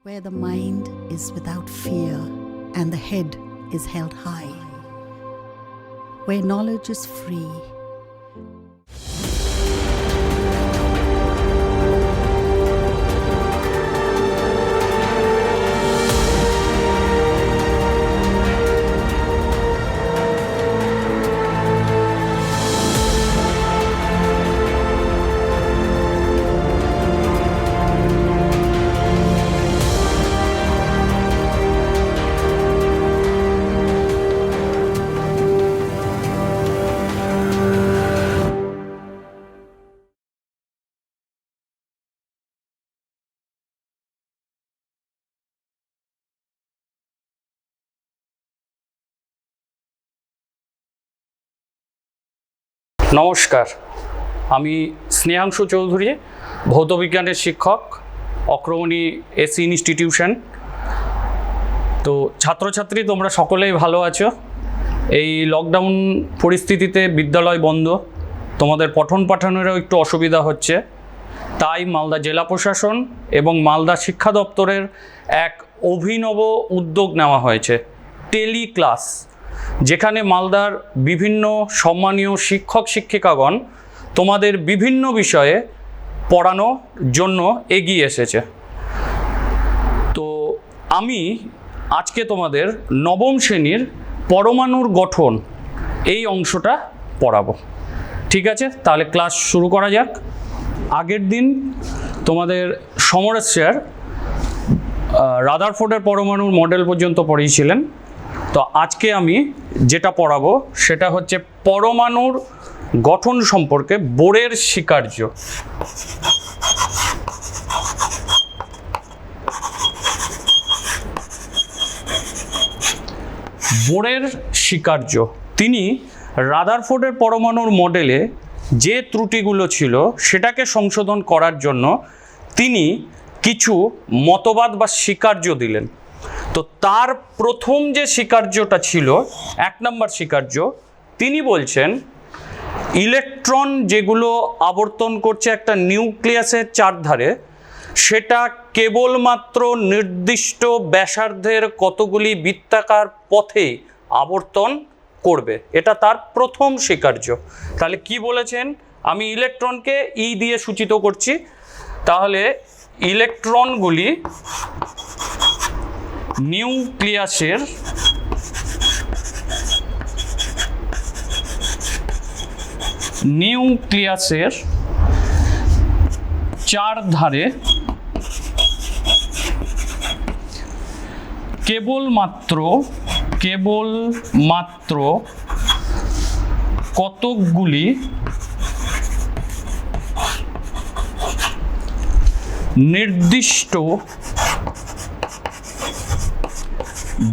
where the mind is without fear and the head is held high, where knowledge is free. নমস্কার, আমি স্নেহাংশু চৌধুরী, ভৌতবিজ্ঞানের শিক্ষক, অক্রমণী AC institution. তো ছাত্রছাত্রী তোমরা সকলেই ভালো আছো। এই লকডাউন পরিস্থিতিতে বিদ্যালয় বন্ধ, তোমাদের পঠন পাঠনেরও একটু অসুবিধা হচ্ছে। তাই মালদা জেলা প্রশাসন এবং মালদা শিক্ষা দপ্তরের এক অভিনব উদ্যোগ নেওয়া হয়েছে, টেলি ক্লাস, যেখানে মালদার বিভিন্ন সম্মানীয় শিক্ষক শিক্ষিকাগণ তোমাদের বিভিন্ন বিষয়ে পড়ানোর জন্য এগিয়ে এসেছে। তো আমি আজকে তোমাদের নবম শ্রেণীর পরমাণুর গঠন এই অংশটা পড়াবো। ঠিক আছে, তাহলে ক্লাস শুরু করা যাক। আগের দিন তোমাদের সমরেশ স্যার রাদারফোর্ডের পরমাণুর মডেল পর্যন্ত পড়িয়েছিলেন। তো আজকে আমি যেটা পড়াবো সেটা হচ্ছে পরমাণুর গঠন সম্পর্কে বোরের স্বীকার্য। বোরের স্বীকার্য, তিনি রাদারফোর্ডের পরমাণুর মডেলে যে ত্রুটিগুলো ছিল সেটাকে সংশোধন করার জন্য তিনি কিছু মতবাদ বা স্বীকার্য দিলেন। তো তার প্রথম যে স্বীকার্যটা ছিল, 1 নম্বর স্বীকার্য, তিনি বলছেন ইলেকট্রন যেগুলো আবর্তন করছে একটা নিউক্লিয়াসের চারধারে, সেটা কেবলমাত্র নির্দিষ্ট ব্যাসার্ধের কতগুলি বৃত্তাকার পথে আবর্তন করবে। এটা তার প্রথম স্বীকার্য। তাহলে কি বলেছেন? আমি ইলেকট্রনকে ই দিয়ে সূচিত করছি। তাহলে ইলেকট্রনগুলি নিউক্লিয়াসের চার ধারে কেবলমাত্র কতকগুলি নির্দিষ্ট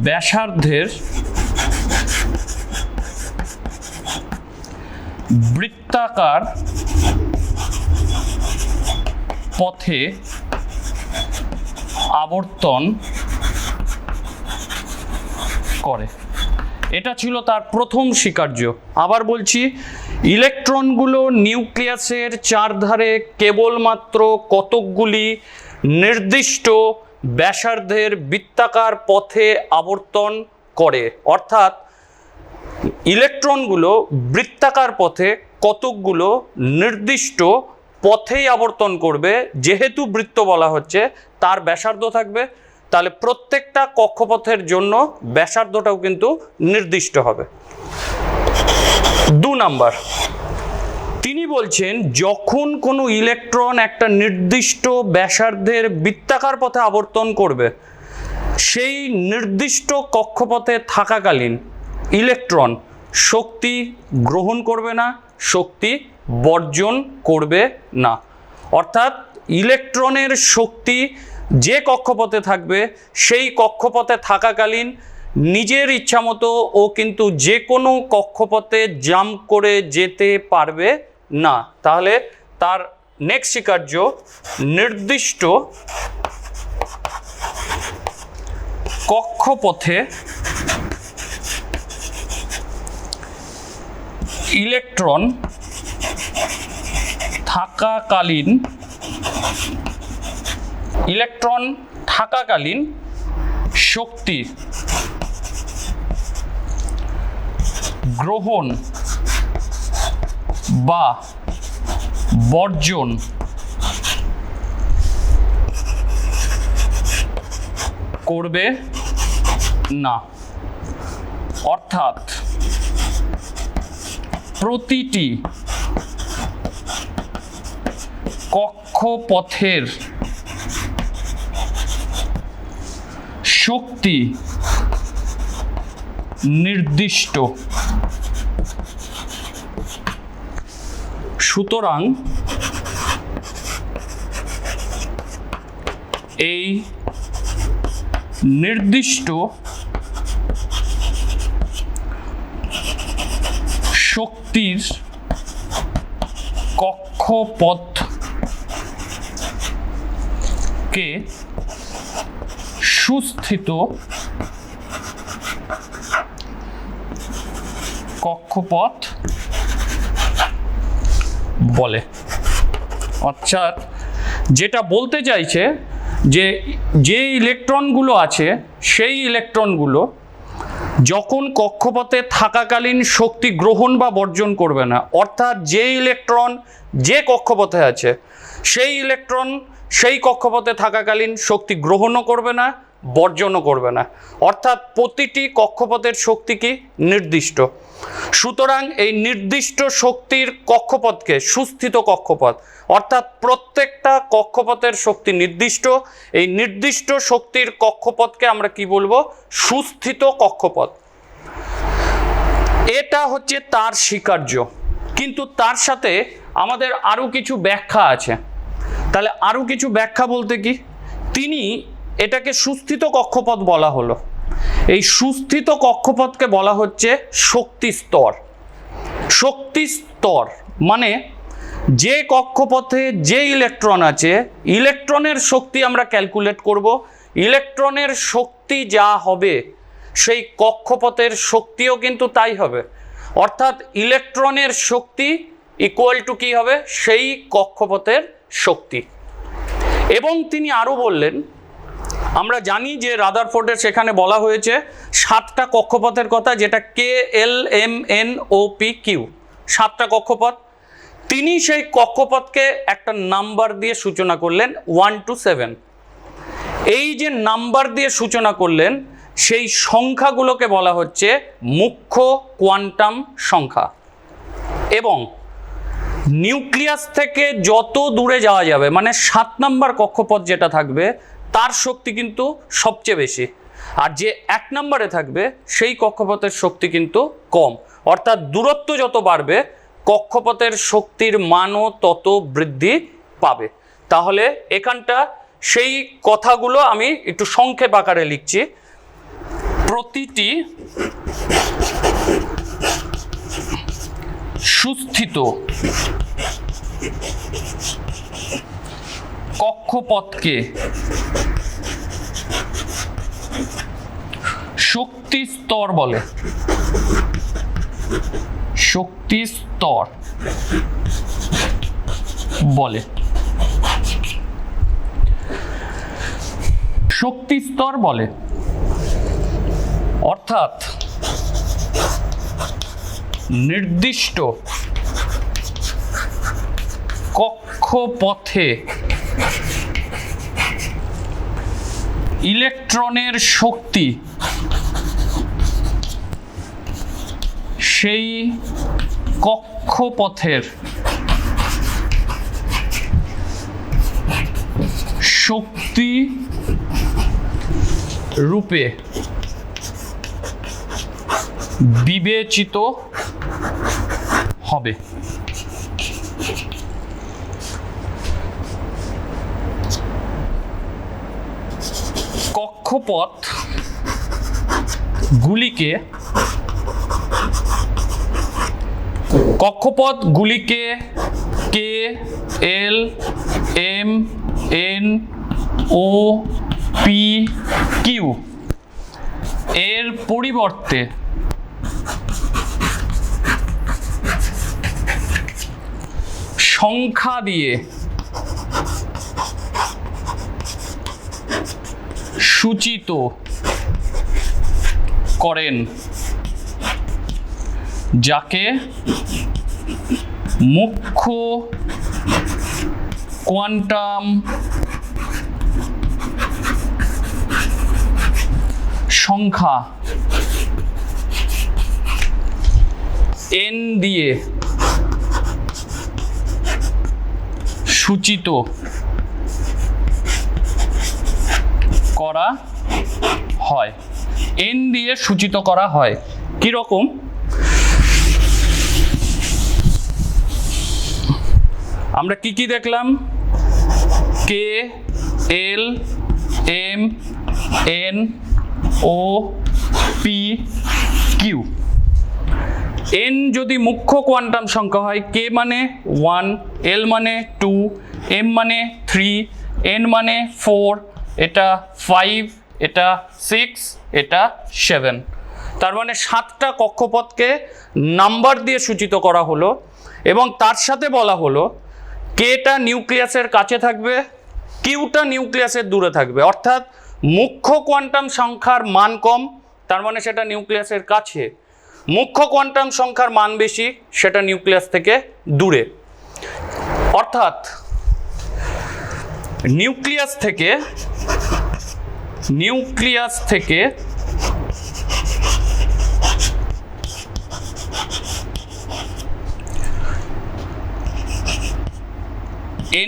ব্যাসার্ধের বৃত্তাকার পথে আবর্তন করে। এটা ছিল তার প্রথম স্বীকার্য। আবার বলছি, ইলেকট্রনগুলো নিউক্লিয়াসের চারধারে কেবলমাত্র কতকগুলি নির্দিষ্ট ব্যাসার্ধের বৃত্তাকার পথে আবর্তন করে। অর্থাৎ ইলেকট্রনগুলো বৃত্তাকার পথে কতকগুলো নির্দিষ্ট পথেই আবর্তন করবে। যেহেতু বৃত্ত বলা হচ্ছে, তার ব্যাসার্ধ থাকবে, তাহলে প্রত্যেকটা কক্ষপথের জন্য ব্যাসার্ধটাও কিন্তু নির্দিষ্ট হবে। 2 নাম্বার, তিনি বলছেন যখন কোনো ইলেকট্রন একটা নির্দিষ্ট ব্যাসার্ধের বৃত্তাকার পথে আবর্তন করবে, সেই নির্দিষ্ট কক্ষপথে থাকাকালীন ইলেকট্রন শক্তি গ্রহণ করবে না, শক্তি বর্জন করবে না। অর্থাৎ ইলেকট্রনের শক্তি যে কক্ষপথে থাকবে, সেই কক্ষপথে থাকাকালীন নিজের ইচ্ছামতো ও কিন্তু যে কোনো কক্ষপথে জাম্প করে যেতে পারবে না। তাহলে তার নেক্সট স্বীকার্য, নির্দিষ্ট কক্ষপথে ইলেকট্রন থাকাকালীন শক্তি গ্রহণ বা বর্জন করবে না। অর্থাৎ প্রতিটি কক্ষপথের শক্তি নির্দিষ্ট। সুতরাং এই নির্দিষ্ট শক্তির কক্ষপথকে সুস্থিত কক্ষপথ বলে। অর্থাৎ যেটা বলতে চাইছে যে ইলেকট্রনগুলো আছে সেই ইলেকট্রনগুলো যখন কক্ষপথে থাকাকালীন শক্তি গ্রহণ বা বর্জন করবে না, অর্থাৎ যে ইলেকট্রন যে কক্ষপথে আছে সেই ইলেকট্রন সেই কক্ষপথে থাকাকালীন শক্তি গ্রহণও করবে না, বর্জনও করবে না। অর্থাৎ প্রতিটি কক্ষপথের শক্তি কি নির্দিষ্ট। সুতরাং এই নির্দিষ্ট শক্তির কক্ষপথকে সুস্থিত কক্ষপথ, অর্থাৎ প্রত্যেকটা কক্ষপথের শক্তি নির্দিষ্ট। এই নির্দিষ্ট শক্তির কক্ষপথকে আমরা কি বলবো? সুস্থিত কক্ষপথ। এটা হচ্ছে তার স্বীকার্য, কিন্তু তার সাথে আমাদের আরও কিছু ব্যাখ্যা আছে। তাহলে আরও কিছু ব্যাখ্যা বলতে কি, তিনি এটাকে সুস্থিত কক্ষপথ বলা হলো। এই সুস্থিত কক্ষপথকে বলা হচ্ছে শক্তি স্তর। শক্তি স্তর মানে যে কক্ষপথে যে ইলেকট্রন আছে, ইলেকট্রনের শক্তি আমরা ক্যালকুলেট করব। ইলেকট্রনের শক্তি যা হবে সেই কক্ষপথের শক্তিও কিন্তু তাই হবে। অর্থাৎ ইলেকট্রনের শক্তি ইকুয়াল টু কী হবে? সেই কক্ষপথের শক্তি। এবং তিনি আরও বললেন, আমরা জানি যে রাদারফোর্ডের সেখানে বলা হয়েছে 7টা কক্ষপথের কথা, যেটা K L M N O P Q, 7টা কক্ষপথ। তিনি সেই কক্ষপথকে একটা নাম্বার দিয়ে সূচনা করলেন 1 to 7। এই যে নাম্বার দিয়ে সূচনা করলেন সেই সংখ্যাগুলোকে বলা হচ্ছে মুখ্য কোয়ান্টাম সংখ্যা। এবং নিউক্লিয়াস থেকে যত দূরে যাওয়া যাবে, মানে 7 নম্বর কক্ষপথ যেটা থাকবে তার শক্তি কিন্তু সবচেয়ে বেশি, আর যে 1 নম্বরে থাকবে সেই কক্ষপথের শক্তি কিন্তু কম। অর্থাৎ দূরত্ব যত বাড়বে কক্ষপথের শক্তির মানও তত বৃদ্ধি পাবে। তাহলে এখানটা সেই কথাগুলো আমি একটু সংক্ষেপ আকারে লিখছি। প্রতিটি সুস্থিত কক্ষপথকে শক্তি স্তর বলে। শক্তি স্তর বলে। শক্তি স্তর বলে অর্থাৎ নির্দিষ্ট কক্ষপথে ইলেকট্রনের শক্তি সেই কক্ষপথের শক্তি রূপে বিবেচিত হবে। কক্ষপথগুলিকে K L M N O P Q এর পরিবর্তে সংখ্যা দিয়ে সূচিত করেন, যাকে মুখ্য কোয়ান্টাম সংখ্যা n দিয়ে সূচিত করা হয়। n দিয়ে সূচিত করা হয় কি রকম? আমরা কি কি দেখলাম? k, l, m, n, o, p, q। n যদি মুখ্য কোয়ান্টাম সংখ্যা হয়, k মানে 1, l মানে 2, m মানে 3, n মানে 4, এটা 5, এটা 6, এটা 7। তার মানে 7টা কক্ষপথকে নাম্বার দিয়ে সূচিত করা হলো এবং তার সাথে বলা হলো কেটা নিউক্লিয়াসের কাছে থাকবে, কিউটা নিউক্লিয়াসের দূরে থাকবে। অর্থাৎ মুখ্য কোয়ান্টাম সংখ্যার মান কম, তার মানে সেটা নিউক্লিয়াসের কাছে। মুখ্য কোয়ান্টাম সংখ্যার মান বেশি, সেটা নিউক্লিয়াস থেকে দূরে। অর্থাৎ নিউক্লিয়াস থেকে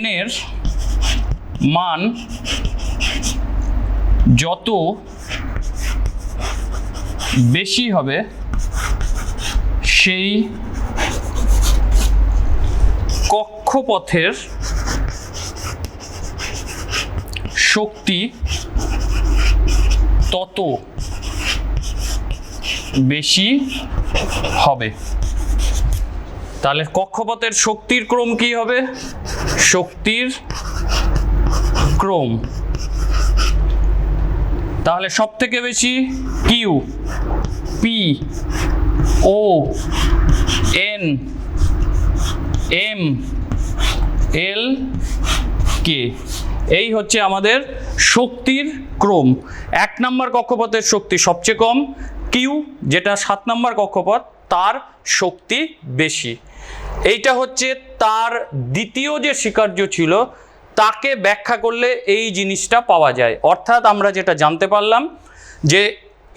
n এর মান যত বেশি হবে সেই কক্ষপথের শক্তি তত বেশি হবে। তাহলে কক্ষপথের শক্তির ক্রম কি হবে? শক্তির ক্রম। তাহলে সব থেকে বেশি কিউ, পি, ও, এন, এম, এল, কে। এই হচ্ছে আমাদের শক্তির ক্রম। 1 নম্বর কক্ষপথের শক্তি সবচেয়ে কম, কিউ যেটা 7 নম্বর কক্ষপথ তার শক্তি বেশি। এইটা হচ্ছে তার দ্বিতীয় যে স্বীকার্য ছিল তাকে ব্যাখ্যা করলে এই জিনিসটা পাওয়া যায়। অর্থাৎ আমরা যেটা জানতে পারলাম যে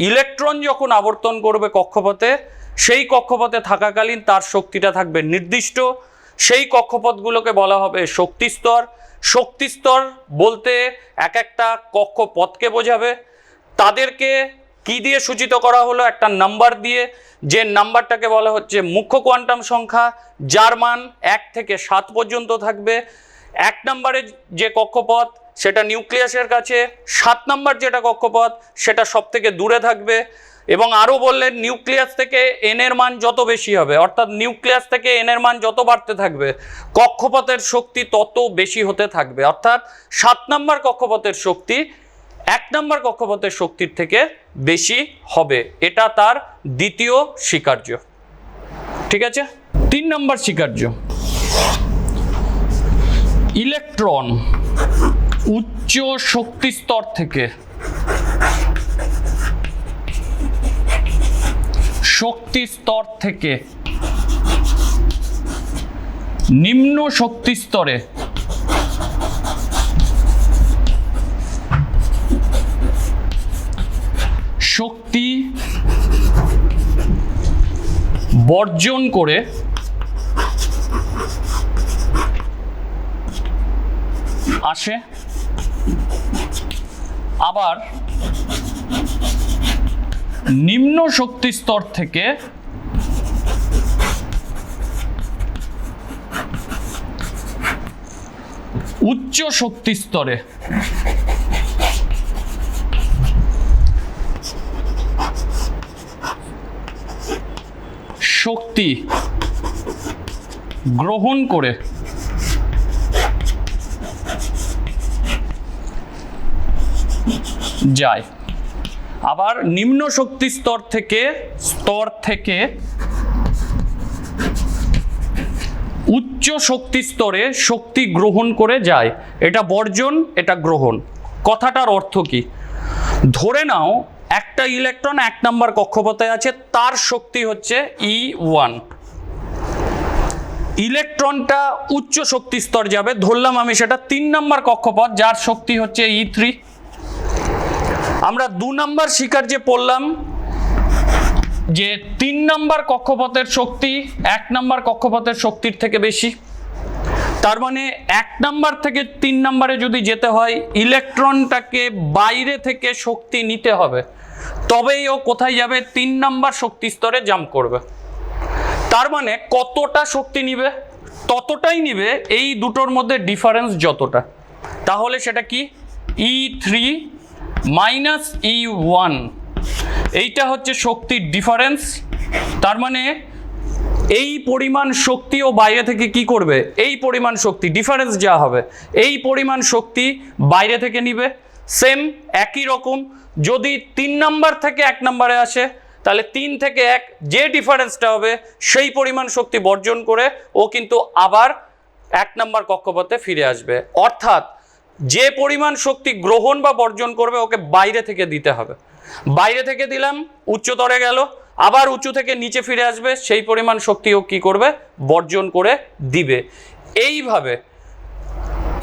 ইলেকট্রন যখন আবর্তন করবে কক্ষপথে, সেই কক্ষপথে থাকাকালীন তার শক্তিটা থাকবে নির্দিষ্ট। সেই কক্ষপথগুলোকে বলা হবে শক্তিস্তর। শক্তিস্তর বলতে এক একটা কক্ষপথকে বোঝাবে। তাদেরকে কি দিয়ে সূচিত করা হলো? একটা নাম্বার দিয়ে, যে নাম্বারটাকে বলা হচ্ছে মুখ্য কোয়ান্টাম সংখ্যা, যার মান 1 থেকে 7 পর্যন্ত থাকবে। 1 নম্বরের যে কক্ষপথ সেটা নিউক্লিয়াসের কাছে, 7 নম্বর যেটা কক্ষপথ সেটা সব থেকে দূরে থাকবে। এবং আরও বললেন নিউক্লিয়াস থেকে n এর মান যত বেশি হবে, অর্থাৎ নিউক্লিয়াস থেকে n এর মান যত বাড়তে থাকবে কক্ষপথের শক্তি তত বেশি হতে থাকবে। অর্থাৎ 7 নম্বর কক্ষপথের শক্তি 1 নম্বর কক্ষপথের শক্তির থেকে বেশি হবে। এটা তার দ্বিতীয় স্বীকার্য। ঠিক আছে? 3 নম্বর স্বীকার্য, ইলেকট্রন উচ্চ শক্তি স্তর থেকে নিম্ন শক্তি স্তরে শক্তি বর্জন করে আসে, আবার নিম্ন শক্তি স্তর থেকে উচ্চ শক্তি স্তরে শক্তি গ্রহণ করে যায়। আবার নিম্ন শক্তি স্তর থেকে উচ্চ শক্তি স্তরে শক্তি গ্রহণ করে যায়। এটা বর্জন, এটা গ্রহণ। কথাটার অর্থ কি? ধরে নাও একটা ইলেকট্রন 1 নম্বর কক্ষপথে আছে, তার শক্তি হচ্ছে E1। ইলেকট্রনটা উচ্চ শক্তি স্তর যাবে, ধরলাম আমি সেটা 3 নম্বর কক্ষপথ, যার শক্তি হচ্ছে E3। আমরা 2 নম্বর স্বীকার্যে পড়লাম যে 3 নম্বর কক্ষপথের শক্তি 1 নম্বর কক্ষপথের শক্তির থেকে বেশি। তার মানে 1 নম্বর থেকে 3 নম্বরে যদি যেতে হয়, ইলেকট্রনটাকে বাইরে থেকে শক্তি নিতে হবে, তবেই ও কোথায় যাবে? 3 নম্বর শক্তি স্তরে জাম্প করবে। তার মানে কতটা শক্তি নিবে? ততটাই নিবে এই দুটোর মধ্যে ডিফারেন্স যতটা। তাহলে সেটা কি? E3 মাইনাস E1, এইটা হচ্ছে শক্তির ডিফারেন্স। তার মানে এই পরিমাণ শক্তি ও বাইরে থেকে কি করবে? এই পরিমাণ শক্তি, ডিফারেন্স যা হবে, এই পরিমাণ শক্তি বাইরে থেকে নিবে। সেম একই রকম, যদি 3 নাম্বার থেকে 1 নম্বরে আসে, তাহলে 3 থেকে 1 যে ডিফারেন্সটা হবে সেই পরিমাণ শক্তি বর্জন করে ও কিন্তু আবার 1 নম্বর কক্ষপথে ফিরে আসবে। অর্থাৎ যে পরিমাণ শক্তি গ্রহণ বা বর্জন করবে ওকে বাইরে থেকে দিতে হবে। বাইরে থেকে দিলাম, উচ্চতরে গেল, আবার উঁচু থেকে নিচে ফিরে আসবে, সেই পরিমাণ শক্তি ও কি করবে? বর্জন করে দিবে। এইভাবে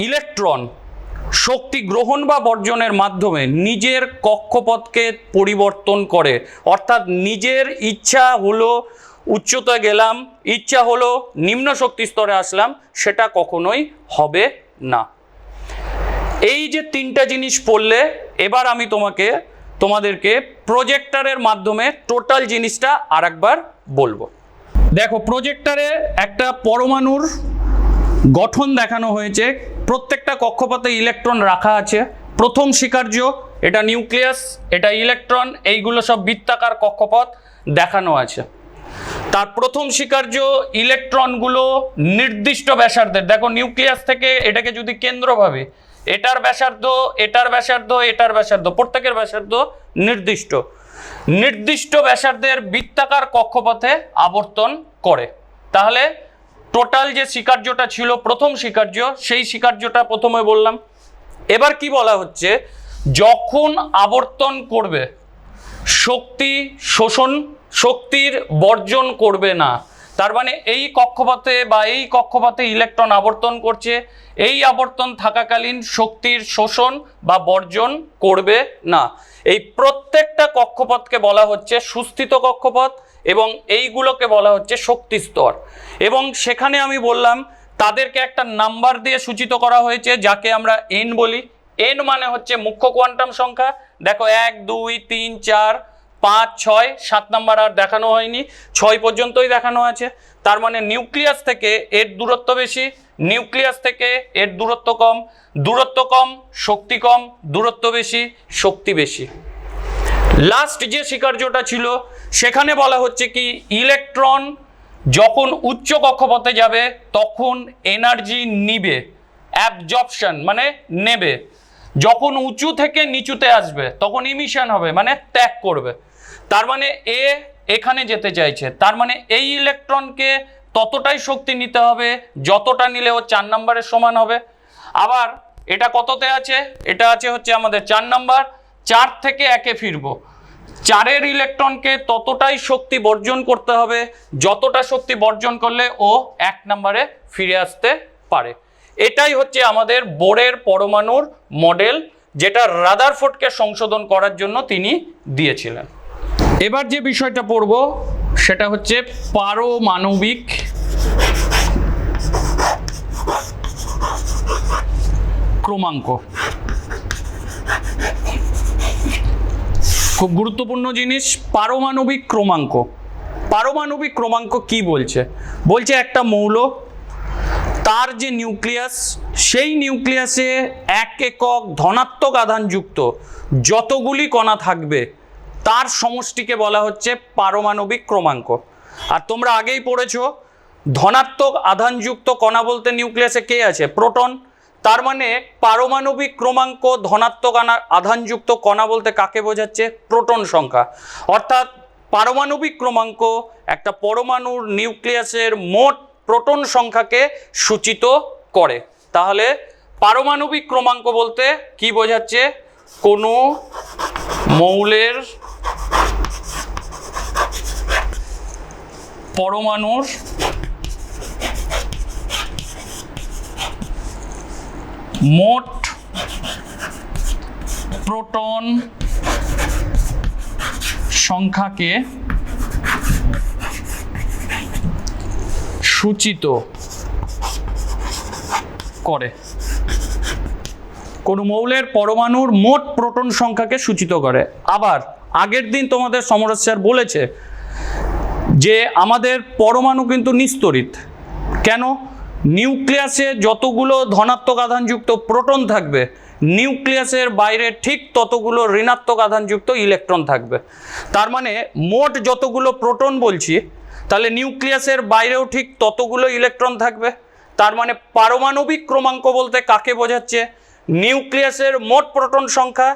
ইলেকট্রন শক্তি গ্রহণ বা বর্জনের মাধ্যমে নিজের কক্ষপথকে পরিবর্তন করে। অর্থাৎ নিজের ইচ্ছা হলো উচ্চতায় গেলাম, ইচ্ছা হলো নিম্ন শক্তি স্তরে আসলাম, সেটা কখনোই হবে না। এই যে 3টা জিনিস পড়লে, এবার আমি তোমাদেরকে প্রজেক্টরের মাধ্যমে টোটাল জিনিসটা আরেকবার বলবো। দেখো, প্রজেক্টরে একটা পরমাণুর গঠন দেখানো হয়েছে। প্রত্যেকটা কক্ষপথে ইলেকট্রন রাখা আছে। প্রথম স্বীকার্য, এটা নিউক্লিয়াস, এটা ইলেকট্রন, এইগুলো সব বৃত্তাকার কক্ষপথ দেখানো আছে। তার প্রথম স্বীকার্য, ইলেকট্রনগুলো নির্দিষ্ট ব্যাসার্ধের। দেখো, নিউক্লিয়াস থেকে এটাকে যদি কেন্দ্র ভাবে, এটার ব্যাসার্ধ, এটার ব্যাসার্ধ, এটার ব্যাসার্ধ, প্রত্যেকের ব্যাসার্ধ নির্দিষ্ট নির্দিষ্ট ব্যাসার্ধের বৃত্তাকার কক্ষপথে আবর্তন করে। তাহলে টোটাল যে স্বীকার্যটা ছিল, প্রথম স্বীকার্য, সেই স্বীকার্যটা প্রথমে বললাম। এবার কি বলা হচ্ছে? যখন আবর্তন করবে, শক্তি শোষণ, শক্তির বর্জন করবে না। তার মানে এই কক্ষপথে বা এই কক্ষপথে ইলেকট্রন আবর্তন করছে, এই আবর্তন থাকাকালীন শক্তির শোষণ বা বর্জন করবে না। এই প্রত্যেকটা কক্ষপথকে বলা হচ্ছে সুস্থিত কক্ষপথ এবং এইগুলোকে বলা হচ্ছে শক্তি স্তর। এবং সেখানে আমি বললাম তাদেরকে একটা নাম্বার দিয়ে সূচিত করা হয়েছে, যাকে আমরা এন বলি। এন মানে হচ্ছে মুখ্য কোয়ান্টাম সংখ্যা। দেখো, 1 2 3 4 5 6, 7 নাম্বার আর দেখানো হয়নি, 6 পর্যন্তই দেখানো আছে। তার মানে নিউক্লিয়াস থেকে এর দূরত্ব বেশি, নিউক্লিয়াস থেকে এর দূরত্ব কম, দূরত্ব কম শক্তি কম, দূরত্ব বেশি শক্তি বেশি। লাস্ট যে স্বীকার্যটা ছিল, সেখানে বলা হচ্ছে কি, ইলেকট্রন যখন উচ্চ কক্ষপথে যাবে তখন এনার্জি নিবে, অ্যাবজর্পশন মানে নেবে। যখন উঁচু থেকে নিচুতে আসবে তখন ইমিশন হবে, মানে ত্যাগ করবে। তার মানে এখানে যেতে চাইছে, তার মানে এই ইলেকট্রনকে ততটাই শক্তি নিতে হবে যতটা নিলে ও 4 নম্বরের সমান হবে। আবার এটা কততে আছে? এটা আছে হচ্ছে আমাদের 4 নম্বর। 4 থেকে 1-এ ফিরবো। 4-এর ইলেকট্রনকে ততটাই শক্তি বর্জন করতে হবে যতটা শক্তি বর্জন করলে ও 1 নম্বরে ফিরে আসতে পারে। এটাই হচ্ছে আমাদের বোরের পরমাণুর মডেল, যেটা রাদারফোর্ডকে সংশোধন করার জন্য তিনি দিয়েছিলেন। এবার যে বিষয়টা পড়ব সেটা হচ্ছে পারমাণবিক ক্রমাঙ্ক। খুব গুরুত্বপূর্ণ জিনিস পারমাণবিক ক্রমাঙ্ক। পারমাণবিক ক্রমাঙ্ক কি বলছে? বলছে একটা মৌল, তার যে নিউক্লিয়াস, সেই নিউক্লিয়াসে 1 একক ধনাত্মক আধানযুক্ত যতগুলি কণা থাকবে তার সমষ্টিকে বলা হচ্ছে পারমাণবিক ক্রমাঙ্ক। আর তোমরা আগেই পড়েছো, ধনাত্মক আধানযুক্ত কণা বলতে নিউক্লিয়াসে কে আছে? প্রোটন। তার মানে পারমাণবিক ক্রমাঙ্ক ধনাত্মক আধানযুক্ত কণা বলতে কাকে বোঝাচ্ছে? প্রোটন সংখ্যা। অর্থাৎ পারমাণবিক ক্রমাঙ্ক একটা পরমাণুর নিউক্লিয়াসের মোট প্রোটন সংখ্যাকে সূচিত করে। তাহলে পারমাণবিক ক্রমাঙ্ক বলতে কি বোঝাচ্ছে? কোনো মৌলের পরমাণুর মোট প্রোটন সংখ্যাকে সূচিত করে। কোনো মৌলের পরমাণুর মোট প্রোটন সংখ্যাকে সূচিত করে। আবার আগের দিন তোমাদের সমরেশ স্যার বলেছে যে আমাদের পরমাণু কিন্তু নিস্তড়িত। কেন? নিউক্লিয়াসে যতগুলো ধনাত্মক আধানযুক্ত প্রোটন থাকবে, নিউক্লিয়াসের বাইরে ঠিক ততগুলো ঋণাত্মক আধানযুক্ত ইলেকট্রন থাকবে। তার মানে মোট যতগুলো প্রোটন বলছি, তাহলে নিউক্লিয়াসের বাইরেও ঠিক ততগুলো ইলেকট্রন থাকবে। তার মানে পারমাণবিক ক্রমাঙ্ক বলতে কাকে বোঝাচ্ছে? নিউক্লিয়াসের মোট প্রোটন সংখ্যা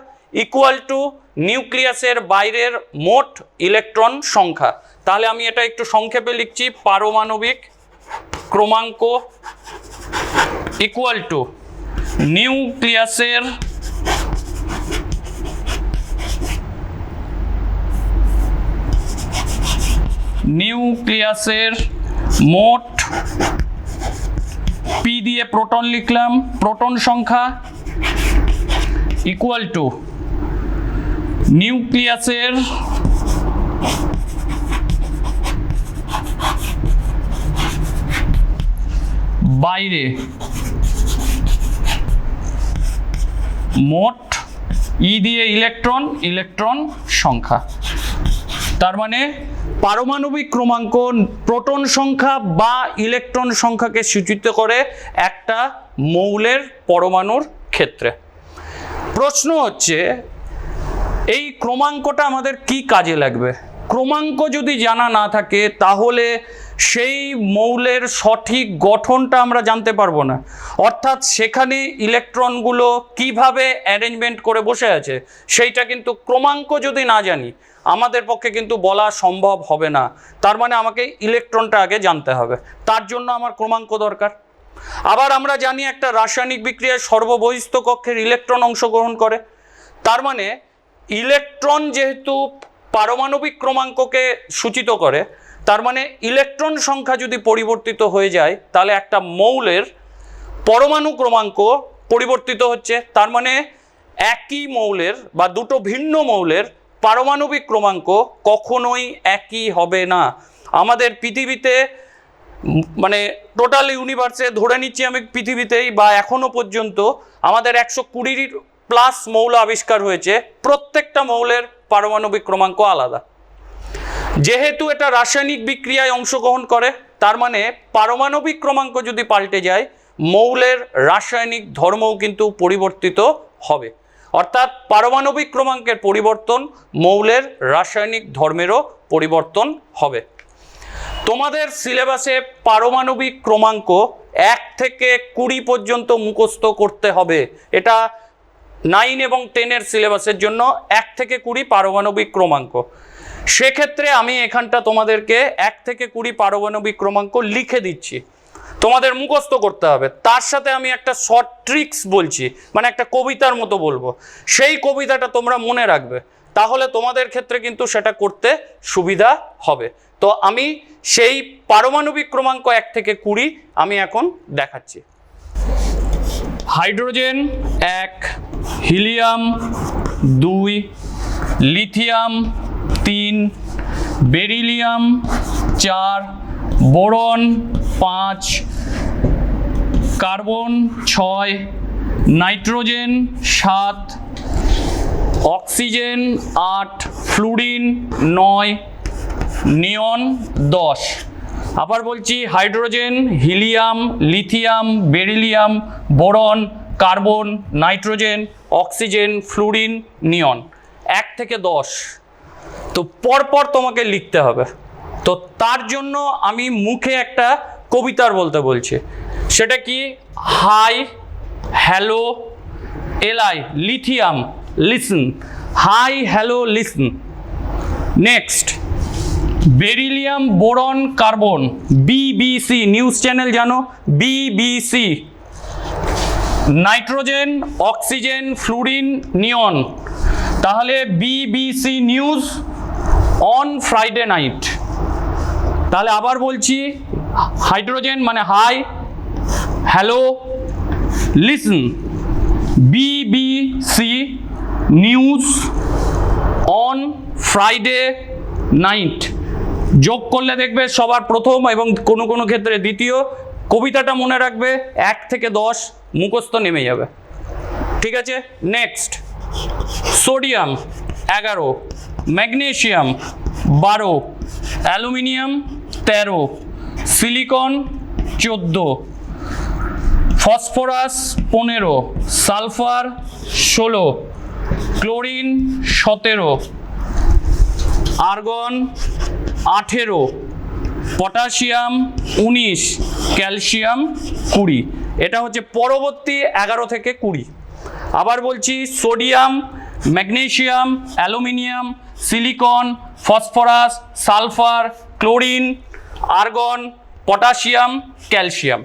ইকুয়াল টু নিউক্লিয়াসের বাইরের মোট ইলেকট্রন সংখ্যা। তাহলে আমি এটা একটু সংক্ষেপে লিখছি, পারমাণবিক ক্রমাঙ্ক ইকুয়াল টু নিউক্লিয়াসের মোট পি দিয়ে প্রোটন লিখলাম, প্রোটন সংখ্যা ইকুয়াল টু নিউক্লিয়াসের বাইরে মোট ই দিয়ে ইলেকট্রন সংখ্যা। তার মানে পারমাণবিক ক্রমাঙ্ক প্রোটন সংখ্যা বা ইলেকট্রন সংখ্যাকে সূচিত করে একটা মৌলের পরমাণুর ক্ষেত্রে। প্রশ্ন হচ্ছে এই ক্রমাঙ্কটা আমাদের কি কাজে লাগবে? ক্রমাঙ্ক যদি জানা না থাকে তাহলে সেই মৌলের সঠিক গঠনটা আমরা জানতে পারবো না। অর্থাৎ সেখানে ইলেকট্রনগুলো কিভাবে অ্যারেঞ্জমেন্ট করে বসে আছে সেইটা কিন্তু ক্রমাঙ্ক যদি না জানি আমাদের পক্ষে কিন্তু বলা সম্ভব হবে না। তার মানে আমাকে ইলেকট্রনটা আগে জানতে হবে, তার জন্য আমার ক্রমাঙ্ক দরকার। আবার আমরা জানি একটা রাসায়নিক বিক্রিয়ায় সর্ববহিস্থ কক্ষের ইলেকট্রন অংশগ্রহণ করে। তার মানে ইলেকট্রন যেহেতু পারমাণবিক ক্রমাঙ্ককে সূচিত করে, তার মানে ইলেকট্রন সংখ্যা যদি পরিবর্তিত হয়ে যায় তাহলে একটা মৌলের পরমাণু ক্রমাঙ্ক পরিবর্তিত হচ্ছে। তার মানে একই মৌলের বা দুটো ভিন্ন মৌলের পারমাণবিক ক্রমাঙ্ক কখনোই একই হবে না। আমাদের পৃথিবীতে মানে টোটাল ইউনিভার্সে ধরে নিচ্ছি আমি পৃথিবীতেই বা এখনো পর্যন্ত আমাদের 120+ মৌল আবিষ্কার হয়েছে, প্রত্যেকটা মৌলের পারমাণবিক ক্রমাঙ্ক আলাদা। যেহেতু এটা রাসায়নিক বিক্রিয়ায় অংশগ্রহণ করে, তার মানে পারমাণবিক ক্রমাঙ্ক যদি পাল্টে যায় মৌলের রাসায়নিক ধর্মও কিন্তু পরিবর্তিত হবে। অর্থাৎ পারমাণবিক ক্রমাঙ্কের পরিবর্তন মৌলের রাসায়নিক ধর্মেরও পরিবর্তন হবে। তোমাদের সিলেবাসে পারমাণবিক ক্রমাঙ্ক 1 থেকে 20 পর্যন্ত মুখস্থ করতে হবে। এটা 9 এবং 10-এর সিলেবাসের জন্য 1 থেকে 20 পারমাণবিক ক্রমাঙ্ক। সেক্ষেত্রে আমি এখানটা তোমাদেরকে 1 থেকে 20 পারমাণবিক ক্রমাঙ্ক লিখে দিচ্ছি, তোমাদের মুখস্থ করতে হবে। তার সাথে আমি একটা শর্ট ট্রিক্স বলছি, মানে একটা কবিতার মতো বলবো, সেই কবিতাটা তোমরা মনে রাখবে, তাহলে তোমাদের ক্ষেত্রে কিন্তু সেটা করতে সুবিধা হবে। তো আমি সেই পারমাণবিক ক্রমাঙ্ক 1 থেকে 20 আমি এখন দেখাচ্ছি। Hydrogen 1, helium 2, lithium 3, beryllium 4, boron 5, carbon 6, nitrogen 7, oxygen 8, fluorine 9, neon 10। আবার বলছি, hydrogen, helium, lithium, beryllium, boron, carbon, nitrogen, oxygen, fluorine, neon 1 থেকে 10। তো পরপর তোমাকে লিখতে হবে। তো তার জন্য আমি মুখে একটা কবিতার বলতে বলছি। সেটা কি? Hi hello LI lithium listen, hi hello listen. Next, beryllium, boron, carbon, BBC, news channel জানো, BBC. Nitrogen, oxygen, fluorine, neon. তাহলে BBC news on Friday night. তাহলে আবার বলছি, হাইড্রোজেন মানে hi, hello, listen, BBC news on Friday night. যোগ করলে দেখবে সবার প্রথম এবং কোনো কোনো ক্ষেত্রে দ্বিতীয়। কবিতাটা মনে রাখবে, 1 থেকে 10 মুখস্থ নেমে যাবে। ঠিক আছে, next. Sodium 11, magnesium 12, aluminium 13, silicon 14, phosphorus 15, sulphur 16, chlorine 17, argon 18, potassium 19, calcium 20। এটা হচ্ছে পরবর্তী 11 থেকে 20। আবার বলছি, sodium, magnesium, aluminium, silicon, phosphorus, sulphur, chlorine, argon, potassium, calcium.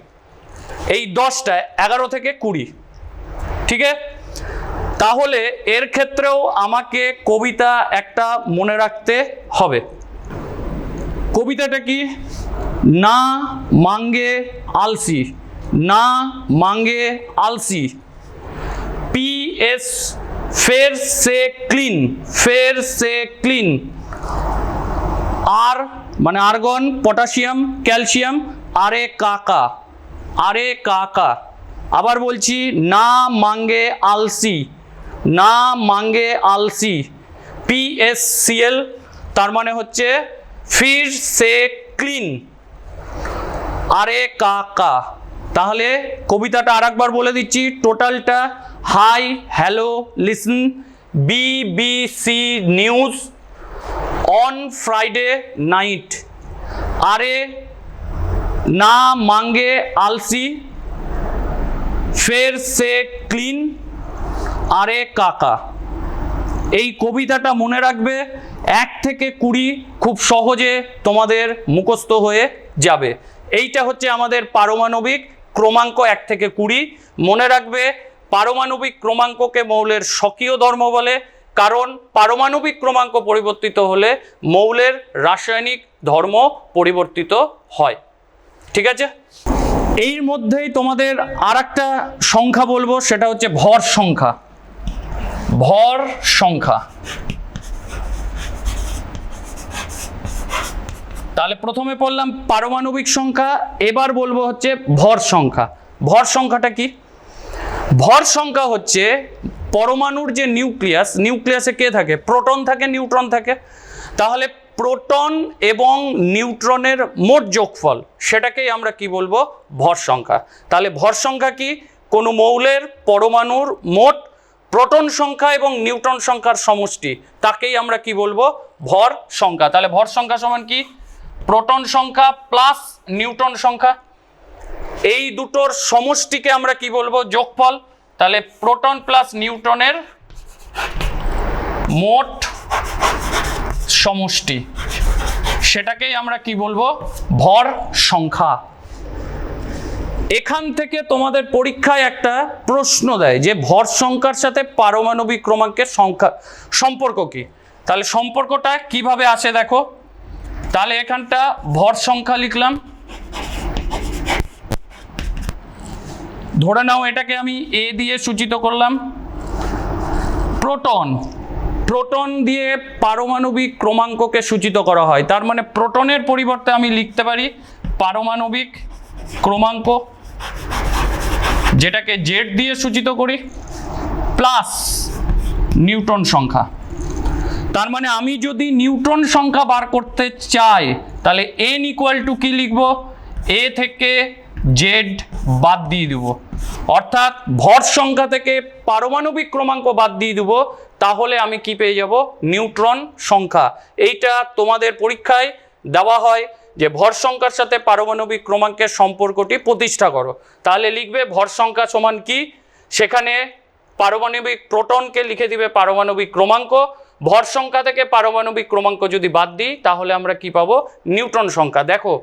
এই 10টা 11 থেকে 20। ঠিক আছে, তাহলে এর ক্ষেত্রেও আমাকে কবিতা একটা মনে রাখতে হবে। কবিতাটা কি? না মাঙ্গে আলসি, না মাঙ্গে আলসি, PS फेर से क्लीन, आर माने आर्गन, पटाशियम, कैलशियम, आरे काका। आबार बोलছি, ना मांगे आलसी, ना मांगे आलसी, PSCL तार माने होच्छे फिर से क्लीन, आरे काका। তাহলে কবিতাটা আরেকবার বলে দিচ্ছি, টোটালটা। Hi, hello, listen, BBC news on Friday night, আরে না মাঙ্গে আলসি, ফের সে ক্লিন, আরে কাকা। এই কবিতাটা মনে রাখবে, 1 থেকে 20 খুব সহজে তোমাদের মুখস্থ হয়ে যাবে। এইটা হচ্ছে আমাদের পারমাণবিক ক্রমাঙ্ক 1 থেকে 20। মনে রাখবে, পারমাণবিক ক্রমাঙ্ককে মৌলের স্বকীয় ধর্ম বলে, কারণ পারমাণবিক ক্রমাঙ্ক পরিবর্তিত হলে মৌলের রাসায়নিক ধর্ম পরিবর্তিত হয়। ঠিক আছে, এর মধ্যেই তোমাদের আরেকটা সংখ্যা বলবো, সেটা হচ্ছে ভর সংখ্যা। ভর সংখ্যা, তাহলে প্রথমে পড়লাম পারমাণবিক সংখ্যা, এবার বলবো হচ্ছে ভর সংখ্যা। ভর সংখ্যাটা কি? ভর সংখ্যা হচ্ছে পরমাণুর যে নিউক্লিয়াস, নিউক্লিয়াসে কে থাকে? প্রোটন থাকে, নিউট্রন থাকে। তাহলে প্রোটন এবং নিউট্রনের মোট যোগফল, সেটাকেই আমরা কি বলবো? ভর সংখ্যা। তাহলে ভর সংখ্যা কি? কোনো মৌলের পরমাণুর মোট প্রোটন সংখ্যা এবং নিউট্রন সংখ্যার সমষ্টি, তাকেই আমরা কি বলবো? ভর সংখ্যা। তাহলে ভর সংখ্যা সমান কি? প্রোটন সংখ্যা প্লাস নিউট্রন সংখ্যা, এই দুটোর সমষ্টিকে আমরা কি বলবো? যোগফল। তাহলে প্রোটন প্লাস নিউট্রনের মোট সমষ্টি, সেটাকেই আমরা কি বলবো? ভর সংখ্যা। এখান থেকে তোমাদের পরীক্ষায় একটা প্রশ্ন দেয় যে ভর সংখ্যার সাথে পারমাণবিক ক্রমাঙ্কের সংখ্যা সম্পর্ক কি? তাহলে সম্পর্কটা কিভাবে আসে দেখো। তাহলে এখানটা ভর সংখ্যা লিখলাম, ধরে নাও এটাকে আমি A দিয়ে সূচিত করলাম। প্রোটন, প্রোটন দিয়ে পারমাণবিক ক্রমাঙ্ককে সূচিত করা হয়, তার মানে প্রোটনের পরিবর্তে আমি লিখতে পারি পারমাণবিক ক্রমাঙ্ক, যেটাকে Z দিয়ে সূচিত করি, প্লাস নিউট্রন সংখ্যা। তার মানে আমি যদি নিউট্রন সংখ্যা বার করতে চাই, তাহলে n = কি লিখব? A থেকে Z বাদ দিয়ে দেব, অর্থাৎ ভর সংখ্যা থেকে পারমাণবিক ক্রমাঙ্ক বাদ দিয়ে দেব, তাহলে আমি কি পেয়ে যাব? নিউট্রন সংখ্যা। এইটা তোমাদের পরীক্ষায় দেওয়া হয় যে ভর সংখ্যার সাথে পারমাণবিক ক্রমাঙ্কের সম্পর্কটি প্রতিষ্ঠা করো। তাহলে লিখবে ভর সংখ্যা সমান কি? সেখানে পারমাণবিক প্রোটনকে লিখে দিবে পারমাণবিক ক্রমাঙ্ক, ভর সংখ্যা থেকে পারমাণবিক ক্রমাঙ্ক যদি বাদ দিই, তাহলে আমরা কি পাবো? নিউট্রন সংখ্যা। দেখো,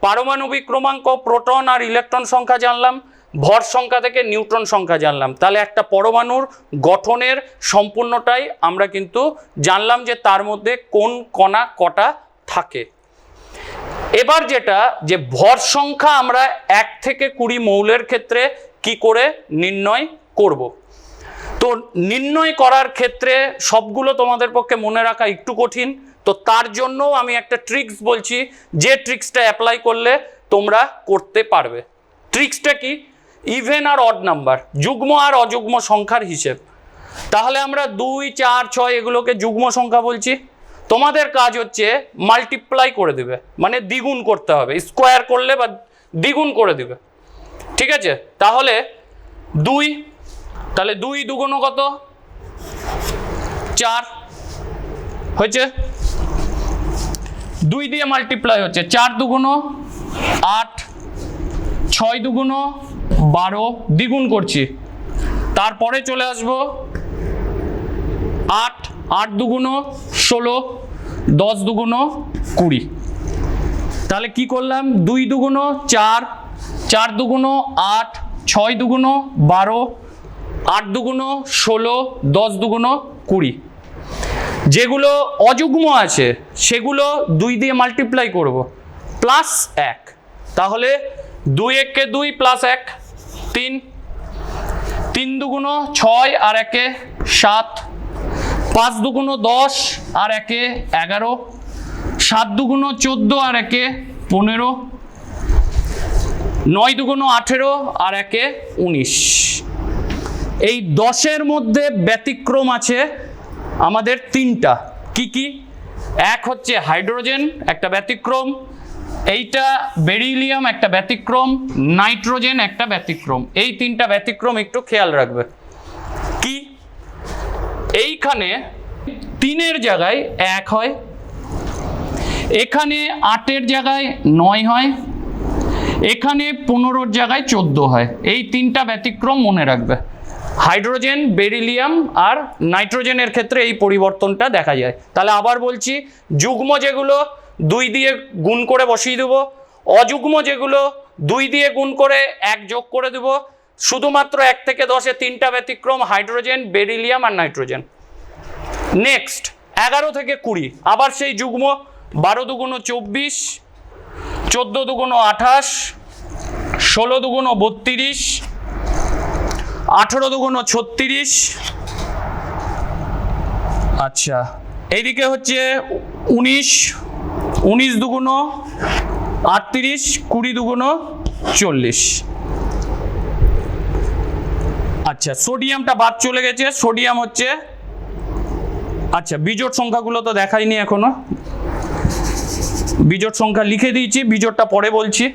পারমাণবিক ক্রমাঙ্ক, প্রোটন আর ইলেকট্রন সংখ্যা জানলাম, ভর সংখ্যা থেকে নিউট্রন সংখ্যা জানলাম, তাহলে একটা পরমাণুর গঠনের সম্পূর্ণটাই আমরা কিন্তু জানলাম যে তার মধ্যে কোন কণা কটা থাকে। এবার যেটা যে ভর সংখ্যা আমরা 1 থেকে 20 মৌলের ক্ষেত্রে কি করে নির্ণয় করব। তো নির্ণয় করার ক্ষেত্রে সবগুলো তোমাদের পক্ষে মনে রাখা একটু কঠিন, তো তার জন্য আমি একটা ট্রিক্স বলছি, যে ট্রিক্সটা অ্যাপ্লাই করলে তোমরা করতে পারবে। ট্রিক্সটা কি? ইভেন আর অড নাম্বার, যুগ্ম আর অযুগ্ম সংখ্যার হিসেব। তাহলে আমরা 2, 4, 6 এগুলোকে যুগ্ম সংখ্যা বলছি, তোমাদের কাজ হচ্ছে মাল্টিপ্লাই করে দেবে, মানে দ্বিগুণ করতে হবে, স্কোয়ার করলে বা দ্বিগুণ করে দেবে, ঠিক আছে? তাহলে 2, তাহলে 2 দুগুণ কত? 4 হয়েছে, 2 দিয়ে মাল্টিপ্লাই হচ্ছে, 4 দুগুণ 8, 6 দুগুণ 12, দ্বিগুণ করছি, তারপরে চলে আসবো 8, 8 দুগুণ 16, 10 দুগুণ 20। তাহলে কি করলাম? 2 দুগুণ 4, 4 দুগুণ 8, 6 দুগুণ 12, 8 দুগুণ 16, 10 দুগুণ 20। যেগুলো অযুগ্ম আছে সেগুলো 2 দিয়ে মাল্টিপ্লাই করব, প্লাস 1। তাহলে 2 একে 2 প্লাস 1 3, 3 দুগুণ 6 আর 1 7, 5 দুগুণ 10 আর 1 11, 7 দুগুণ 14 আর 1 15, 9 দুগুণ 18 আর 1 19। এই 10-এর মধ্যে ব্যতিক্রম আছে আমাদের 3টা। কি কি? এক হচ্ছে হাইড্রোজেন, একটা ব্যতিক্রম, এইটা বেরিলিয়াম একটা ব্যতিক্রম, নাইট্রোজেন একটা ব্যতিক্রম। এই 3টা ব্যতিক্রম একটু খেয়াল রাখবে। কি? এইখানে 3-এর জায়গায় 1 হয়, এখানে 8-এর জায়গায় 9 হয়, এখানে 15-র জায়গায় 14 হয়। এই 3টা ব্যতিক্রম মনে রাখবে। হাইড্রোজেন, বেরিলিয়াম আর নাইট্রোজেনের ক্ষেত্রে এই পরিবর্তনটা দেখা যায়। তাহলে আবার বলছি, যুগ্ম যেগুলো 2 দিয়ে গুণ করে বসিয়ে দেবো, অযুগ্ম যেগুলো 2 দিয়ে গুণ করে 1 যোগ করে দেবো। শুধুমাত্র 1 থেকে 10-এ 3টা ব্যতিক্রম, হাইড্রোজেন, বেরিলিয়াম আর নাইট্রোজেন। নেক্সট 11 থেকে 20 আবার সেই যুগ্ম, 12 দুগুণ 24, 14 দুগুণ 28, 16 দুগুণ 32, 18 দুগুণ 36। আচ্ছা, এইদিকে হচ্ছে 19, 19 দুগুণ 38, 20 দুগুণ 40। আচ্ছা, সোডিয়ামটা বাদ চলে গেছে, সোডিয়াম হচ্ছে, আচ্ছা বিজোড় সংখ্যাগুলো তো দেখাইনি এখনো, বিজোড় সংখ্যা লিখে দিয়েছি, বিজোড়টা পরে বলছি।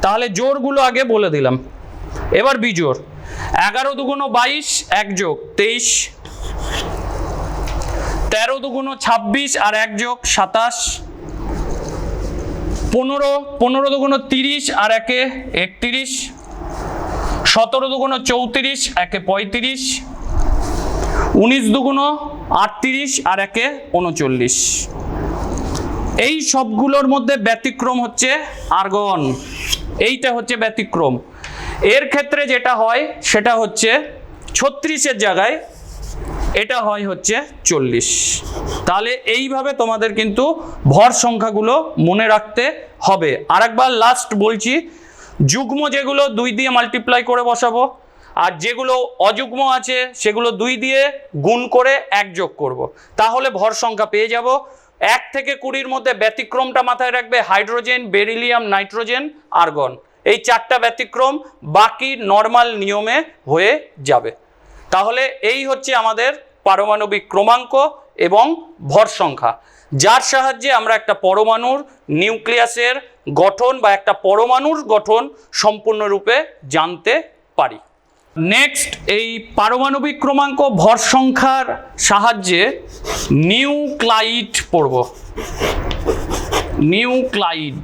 তাহলে জোড়গুলো আগে বলে দিলাম, এবার বিজোড়। 11 দুগুণ 22, 1 যোগ 23, 13 দুগুণ 26 আর 1 যোগ 27, 15 দুগুণ 30 আর 1 31, 17 দুগুণ 34, 1 35, 19 দুগুণ 38 আর 1 39। এই সবগুলোর মধ্যে ব্যতিক্রম হচ্ছে আর্গন, এইটা হচ্ছে ব্যতিক্রম। এর ক্ষেত্রে যেটা হয় সেটা হচ্ছে 36-এর জায়গায় এটা হয় হচ্ছে 40। তাহলে এইভাবে তোমাদের কিন্তু ভর সংখ্যাগুলো মনে রাখতে হবে। আরেকবার লাস্ট বলছি, যুগ্ম যেগুলো 2 দিয়ে মাল্টিপ্লাই করে বসাবো, আর যেগুলো অযুগ্ম আছে সেগুলো 2 দিয়ে গুণ করে 1 যোগ করব। তাহলে ভর সংখ্যা পেয়ে যাব। 1 থেকে 20-র মধ্যে ব্যতিক্রমটা মাথায় রাখবে, হাইড্রোজেন, বেরিলিয়াম, নাইট্রোজেন, আর্গন। এই 4টা ব্যতিক্রম বাকি নর্মাল নিয়মে হয়ে যাবে। তাহলে এই হচ্ছে আমাদের পারমাণবিক ক্রমাঙ্ক এবং ভর সংখ্যা, যার সাহায্যে আমরা একটা পরমাণুর নিউক্লিয়াসের গঠন বা একটা পরমাণুর গঠন সম্পূর্ণরূপে জানতে পারি। নেক্সট, এই পারমাণবিক ক্রমাঙ্ক ভর সংখ্যার সাহায্যে নিউক্লাইড পড়ব। নিউক্লাইড,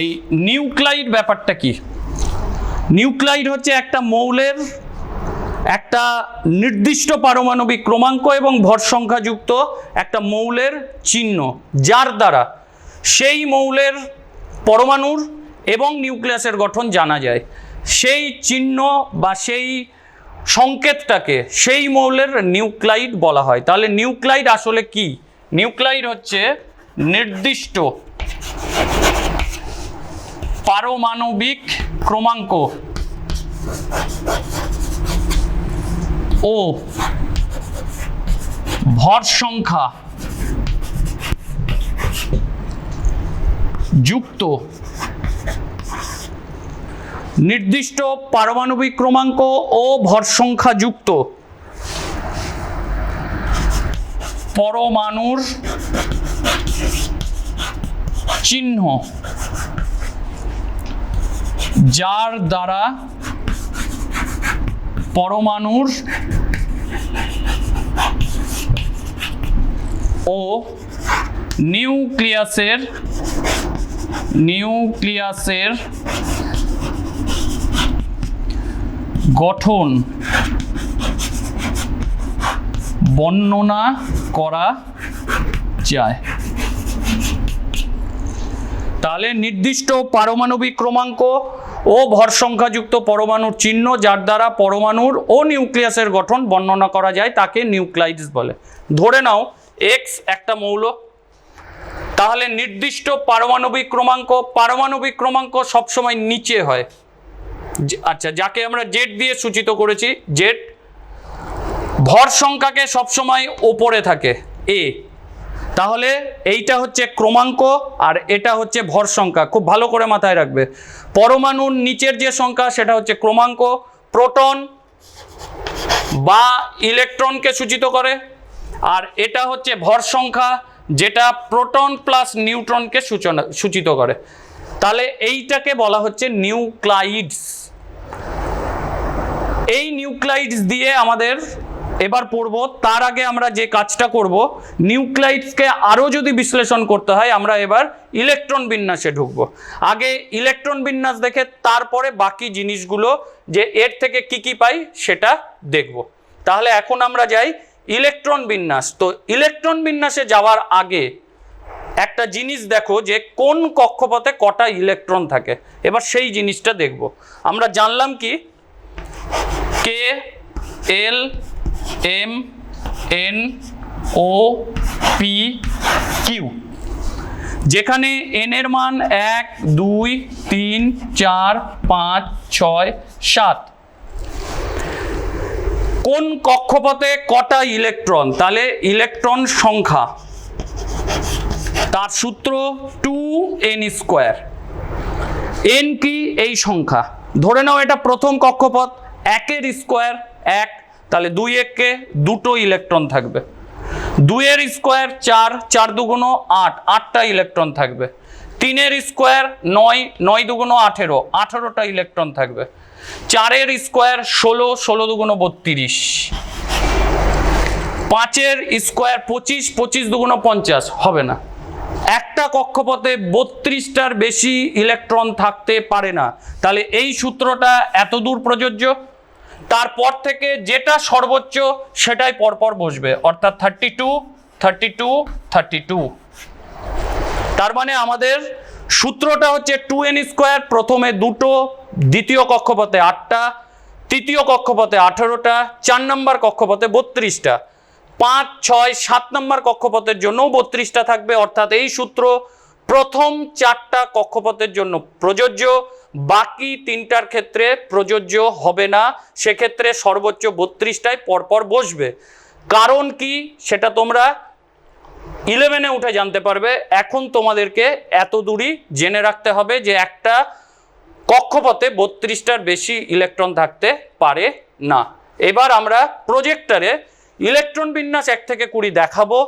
এই নিউক্লাইড ব্যাপারটা কি? নিউক্লাইড হচ্ছে একটা মৌলের একটা নির্দিষ্ট পারমাণবিক ক্রমাঙ্ক এবং ভর সংখ্যাযুক্ত একটা মৌলের চিহ্ন, যার দ্বারা সেই মৌলের পরমাণুর এবং নিউক্লিয়াসের গঠন জানা যায়। সেই চিহ্ন বা সেই সংকেতটাকে সেই মৌলের নিউক্লাইড বলা হয়। তাহলে নিউক্লাইড আসলে কি? নিউক্লাইড হচ্ছে নির্দিষ্ট পারমাণবিক ক্রমাঙ্ক ও ভর সংখ্যা যুক্ত নির্দিষ্ট পারমাণবিক ক্রমাঙ্ক ও ভর সংখ্যা যুক্ত পরমাণুর চিহ্ন যার দ্বারা পরমাণুর ও নিউক্লিয়াসের গঠন বর্ণনা করা যায়। তাহলে নির্দিষ্ট পারমাণবিক ক্রমাঙ্ক ও ভর সংখ্যাযুক্ত পরমাণুর চিহ্ন যার দ্বারা পরমাণুর ও নিউক্লিয়াসের গঠন বর্ণনা করা যায় তাকে নিউক্লাইডস বলে। ধরে নাও এক্স একটা মৌল, তাহলে নির্দিষ্ট পারমাণবিক ক্রমাঙ্ক সবসময় নিচে হয়। আচ্ছা, যাকে আমরা জেড দিয়ে সূচিত করেছি, জেড। ভর সংখ্যাকে সবসময় ওপরে থাকে, এ। তাহলে এইটা হচ্ছে ক্রমাঙ্ক আর এটা হচ্ছে ভর সংখ্যা। খুব ভালো করে মাথায় রাখবে, পরমাণুর নিচের যে সংখ্যা সেটা হচ্ছে ক্রমাঙ্ক, প্রোটন বা ইলেকট্রনকে সূচিত করে, আর এটা হচ্ছে ভর সংখ্যা যেটা প্রোটন প্লাস নিউট্রনকে সূচিত করে। তাহলে এইটাকে বলা হচ্ছে নিউক্লাইডস। এই নিউক্লাইডস দিয়ে আমাদের এবার পড়ব। তার আগে আমরা যে কাজটা করব, নিউক্লাইডসকে আরও যদি বিশ্লেষণ করতে হয় আমরা এবার ইলেকট্রন বিন্যাসে ঢুকবো। আগে ইলেকট্রন বিন্যাস দেখে তারপরে বাকি জিনিসগুলো যে এর থেকে কি কি পাই সেটা দেখব। তাহলে এখন আমরা যাই ইলেকট্রন বিন্যাস। তো ইলেকট্রন বিন্যাসে যাওয়ার আগে একটা জিনিস দেখো যে কোন কক্ষপথে কটা ইলেকট্রন থাকে, এবার সেই জিনিসটা দেখব। আমরা জানলাম কি, K L M N O P Q, যেখানে এন এর মান 1 2 3 4 5 6 7। কোন কক্ষপথে কটা ইলেকট্রন? তাহলে ইলেকট্রন সংখ্যা, তার সূত্র 2n²। n কি? এই সংখ্যা। ধরে নাও এটা প্রথম কক্ষপথ, 1 এর স্কোয়ার 1, তাহলে 2 1-কে 2টো ইলেকট্রন থাকবে। 2 এর স্কোয়ার 4, 4 দুগুণ 8, 8টা ইলেকট্রন থাকবে। 3 এর স্কোয়ার 9, 9 দুগুণ 18, 18টা ইলেকট্রন থাকবে। 4 এর স্কোয়ার 16, 16 দুগুণ 32। 5 এর স্কোয়ার 25, 25 দুগুণ 50, হবে না। একটা কক্ষপথে 32টার বেশি ইলেকট্রন থাকতে পারে না। তাহলে এই সূত্রটা এত দূর প্রযোজ্য। তারপর থেকে যেটা সর্বোচ্চ সেটাই পরপর বসবে, অর্থাৎ 32 32 32। তার মানে আমাদের সূত্রটা হচ্ছে 2n²। প্রথমে 2টো, দ্বিতীয় কক্ষপথে 8টা, তৃতীয় কক্ষপথে 18টা, 4 নম্বর কক্ষপথে 32টা, 5 6 7 নম্বর কক্ষপথের জন্য 32টা থাকবে। অর্থাৎ এই সূত্র প্রথম 4টা কক্ষপথের জন্য প্রযোজ্য, বাকি 3টার ক্ষেত্রে প্রযোজ্য হবে না। সেক্ষেত্রে সর্বোচ্চ 32টায় পরপর বসবে। কারণ কি সেটা তোমরা 11-এ উঠে জানতে পারবে। এখন তোমাদেরকে এত দূরই জেনে রাখতে হবে যে একটা কক্ষপথে 32টার বেশি ইলেকট্রন থাকতে পারে না। এবার আমরা প্রজেক্টরে ইলেকট্রন বিন্যাস 1 থেকে 20 দেখাবো।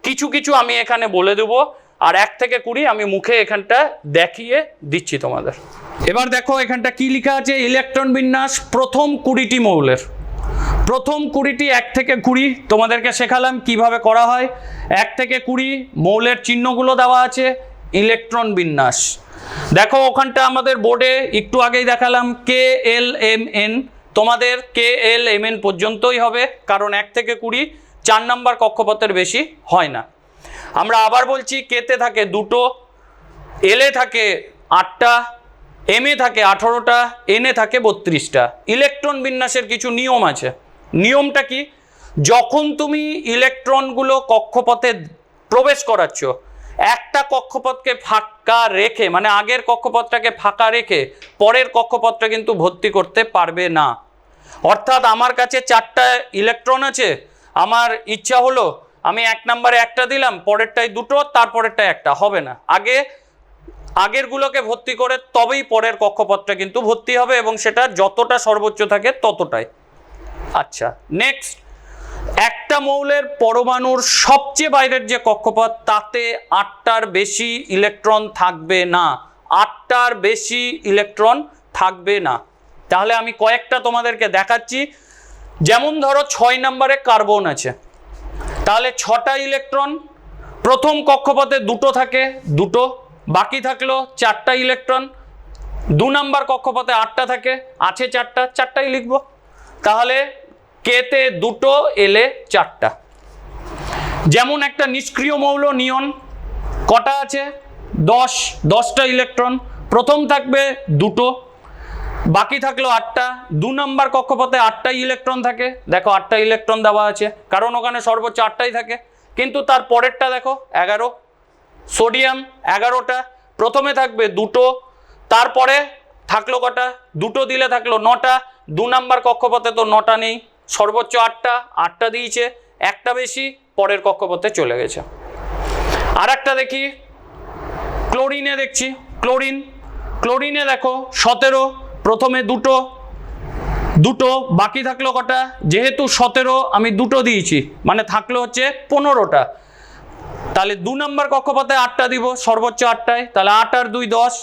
কিছু কিছু আমি এখানে বলে দেবো, আর 1 থেকে 20 আমি মুখে এখানটা দেখিয়ে দিচ্ছি তোমাদের। এবার দেখো এখানটা কি লেখা আছে, ইলেকট্রন বিন্যাস প্রথম 20টি মৌলের। প্রথম 20টি 1 থেকে 20 তোমাদেরকে শেখালাম কিভাবে করা হয়। 1 থেকে 20 মৌলের চিহ্নগুলো দেওয়া আছে, ইলেকট্রন বিন্যাস। দেখো ওখানটা আমাদের বোর্ডে একটু আগেই দেখালাম কে এল এম এন। তোমাদের কে এল এম এন পর্যন্তই হবে, কারণ 1 থেকে 20 4 নম্বর কক্ষপথের বেশি হয় না। আমরা আবার বলছি, কেতে থাকে 2টো, এলে থাকে 8টা, এমে থাকে 18টা, এনে থাকে 32টা। ইলেকট্রন বিন্যাসের কিছু নিয়ম আছে। নিয়মটা কি? যখন তুমি ইলেকট্রনগুলো কক্ষপথে প্রবেশ করাচ্ছ, একটা কক্ষপথকে ফাঁকা রেখে, মানে আগের কক্ষপথটাকে ফাঁকা রেখে পরের কক্ষপথটা কিন্তু ভর্তি করতে পারবে না। অর্থাৎ আমার কাছে 4টা ইলেকট্রন আছে, আমার ইচ্ছা হলো আমি 1 নম্বরে একটা দিলাম, পরেরটায় 2টো, তারপরেরটায় একটা, হবে না। আগেরগুলোকে ভর্তি করে তবেই পরের কক্ষপথটা কিন্তু ভর্তি হবে, এবং সেটা যতটা সর্বোচ্চ থাকে ততটাই। আচ্ছা, নেক্সট, একটা মৌলের পরমাণুর সবচেয়ে বাইরের যে কক্ষপথ, তাতে 8টার বেশি ইলেকট্রন থাকবে না। 8টার বেশি ইলেকট্রন থাকবে না। তাহলে আমি কয়েকটা তোমাদেরকে দেখাচ্ছি। যেমন ধরো 6 নম্বরে কার্বন আছে, তাহলে 6টা ইলেকট্রন, প্রথম কক্ষপথে 2টো থাকে, 2টো, বাকি থাকলো 4টা ইলেকট্রন। 2 নম্বর কক্ষপথে 8টা থাকে, আছে 4টা, 4টাই লিখবো। তাহলে কেতে 2টো, এলে 4টা। যেমন একটা নিষ্ক্রিয় মৌল নিয়ন, কটা আছে? 10টা ইলেকট্রন, প্রথম থাকবে 2টো, বাকি থাকলো 8টা। 2 নম্বর কক্ষপথে 8টাই ইলেকট্রন থাকে, দেখো 8টা ইলেকট্রন দেওয়া আছে, কারণ ওখানে সর্বোচ্চ 8টাই থাকে। কিন্তু তার পরেরটা দেখো 11, সোডিয়াম 11টা, প্রথমে থাকবে 2টো, তারপরে থাকলো কটা? 2টো দিলে থাকলো 9টা। 2 নম্বর কক্ষপথে তো 9টা নেই, সর্বোচ্চ 8টা দিয়েছে, একটা বেশি পরের কক্ষপথে চলে গেছে। আর একটা দেখি, ক্লোরিনে দেখছি, ক্লোরিনে দেখো 17, প্রথমে 2টো, বাকি থাকলো কটা? যেহেতু 17 আমি 2টো দিয়েছি, মানে থাকলো হচ্ছে 15টা। তাহলে 2 নম্বর কক্ষপথে 8টা দিব, সর্বোচ্চ 8টায়, তাহলে 8 আর 2 10,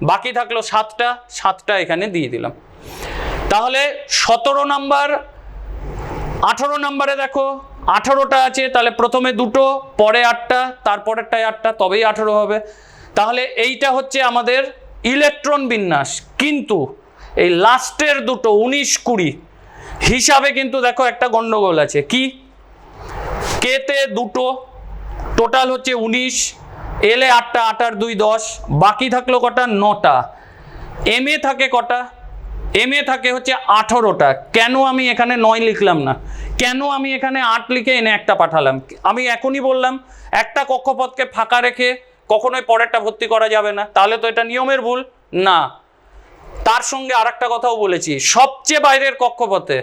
বাকি থাকলো 7টা এখানে দিয়ে দিলাম। তাহলে 17 নম্বর, 18 নম্বরে দেখো 18টা আছে, তাহলে প্রথমে 2টো, পরে 8টা, তারপরেরটায় 8টা, তবেই 18 হবে। তাহলে এইটা হচ্ছে আমাদের ইলেকট্রন বিন্যাস। কিন্তু এই লাস্টের দুটো 19, 20 হিসাবে কিন্তু দেখো একটা গন্ডগোল আছে। কি? কেতে 2টো, টোটাল হচ্ছে 19, এলে 8টা, 8 আর 2 10, বাকি থাকলো কটা? 9টা। এমে থাকে কটা? এমে থাকে হচ্ছে 18টা। কেন আমি এখানে 9 লিখলাম না? কেন আমি এখানে 8 লিখে এনে একটা পাঠালাম? আমি এখনই বললাম একটা কক্ষপথকে ফাঁকা রেখে কখনোই পরেরটা ভর্তি করা যাবে না, তাহলে তো এটা নিয়মের ভুল না। তার সঙ্গে আরেকটা কথাও বলেছি, সবচেয়ে বাইরের কক্ষপথে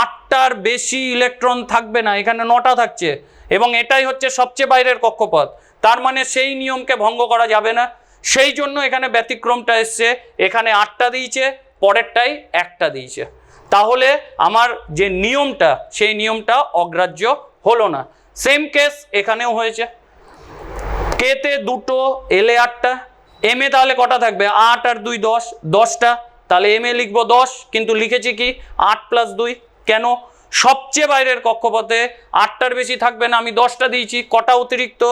8টার বেশি ইলেকট্রন থাকবে না, এখানে 9টা থাকছে, এবং এটাই হচ্ছে সবচেয়ে বাইরের কক্ষপথ। তার মানে সেই নিয়মকে ভঙ্গ করা যাবে না, সেই জন্য এখানে ব্যতিক্রমটা এসছে। এখানে 8টা দিয়েছে, পরেরটাই 1টা দিয়েছে, তাহলে আমার যে নিয়মটা, সেই নিয়মটা অগ্রাহ্য হলো না। সেম কেস এখানেও হয়েছে। কেতে 2টো, এলে 8টা। এমে তাহলে কটা থাকবে? 8 আর 2 10, 10টা। তাহলে এমে লিখবো 10, কিন্তু লিখেছি কি 8 + 2। কেন? সবচেয়ে বাইরের কক্ষপথে 8টার বেশি থাকবে না, আমি 10টা দিয়েছি, কটা অতিরিক্ত?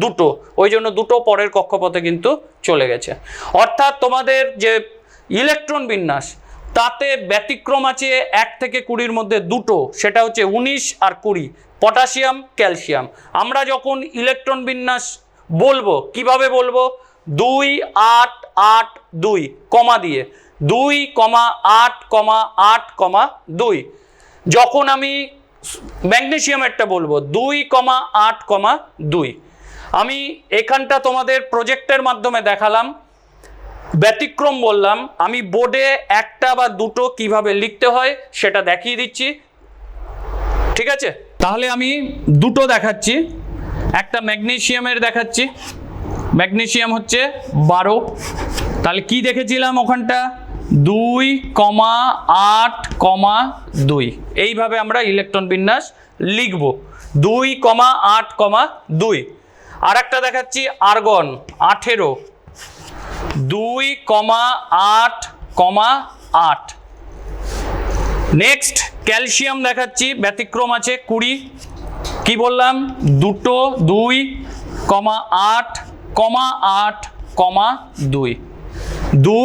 2টো, ওই জন্য 2টো পরের কক্ষপথে কিন্তু চলে গেছে। অর্থাৎ তোমাদের যে ইলেকট্রন বিন্যাস, তাতে ব্যতিক্রম আছে 1 থেকে 20-র মধ্যে 2টো, সেটা হচ্ছে 19 আর 20, পটাশিয়াম, ক্যালসিয়াম। আমরা যখন ইলেকট্রন বিন্যাস বলবো, কিভাবে বলবো? 2 8 8 2 কমা দিয়ে 2, 8, 8, 2। যখন আমি ম্যাগনেসিয়ামেরটা বলবো 2, 8, 2। আমি এখানটা তোমাদের প্রজেক্টের মাধ্যমে দেখালাম, ব্যতিক্রম বললাম। আমি বোর্ডে 1টা বা 2টো কিভাবে লিখতে হয় সেটা দেখিয়ে দিচ্ছি, ঠিক আছে? তাহলে আমি 2টো দেখাচ্ছি। একটা ম্যাগনেসিয়ামের দেখাচ্ছি, ম্যাগনেসিয়াম হচ্ছে 12। তাহলে কি দেখেছিলাম ওখানটা? 2, 8, 2। এইভাবে আমরা ইলেকট্রন বিন্যাস লিখব, 2, 8, 2। আর একটা দেখাচ্ছি আর্গন 18, 2, 8, 8। নেক্সট ক্যালসিয়াম দেখাচ্ছি, ব্যতিক্রম আছে 20। কি বললাম? 2টো, 2, 8, 8, 2। 2,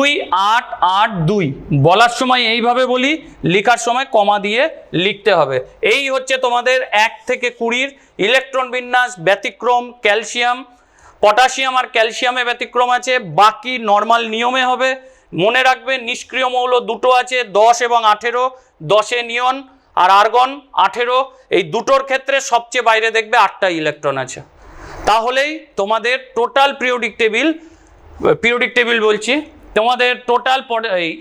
8, 8, 2 বলার সময় এইভাবে বলি, লেখার সময় কমা দিয়ে লিখতে হবে। এই হচ্ছে তোমাদের 1 থেকে 20-র ইলেকট্রন বিন্যাস। ব্যতিক্রম পটাশিয়াম আর ক্যালসিয়ামে ব্যতিক্রম আছে, বাকি নর্মাল নিয়মে হবে। মনে রাখবে নিষ্ক্রিয় মৌল দুটো আছে, 10 এবং 18। 10-এ নিয়ন আর আর্গন, 18। এই দুটোর ক্ষেত্রে সবচেয়ে বাইরে দেখবে 8টা ইলেকট্রন আছে। তাহলেই তোমাদের টোটাল পিরিয়ডিক টেবিল বলছি, তোমাদের টোটাল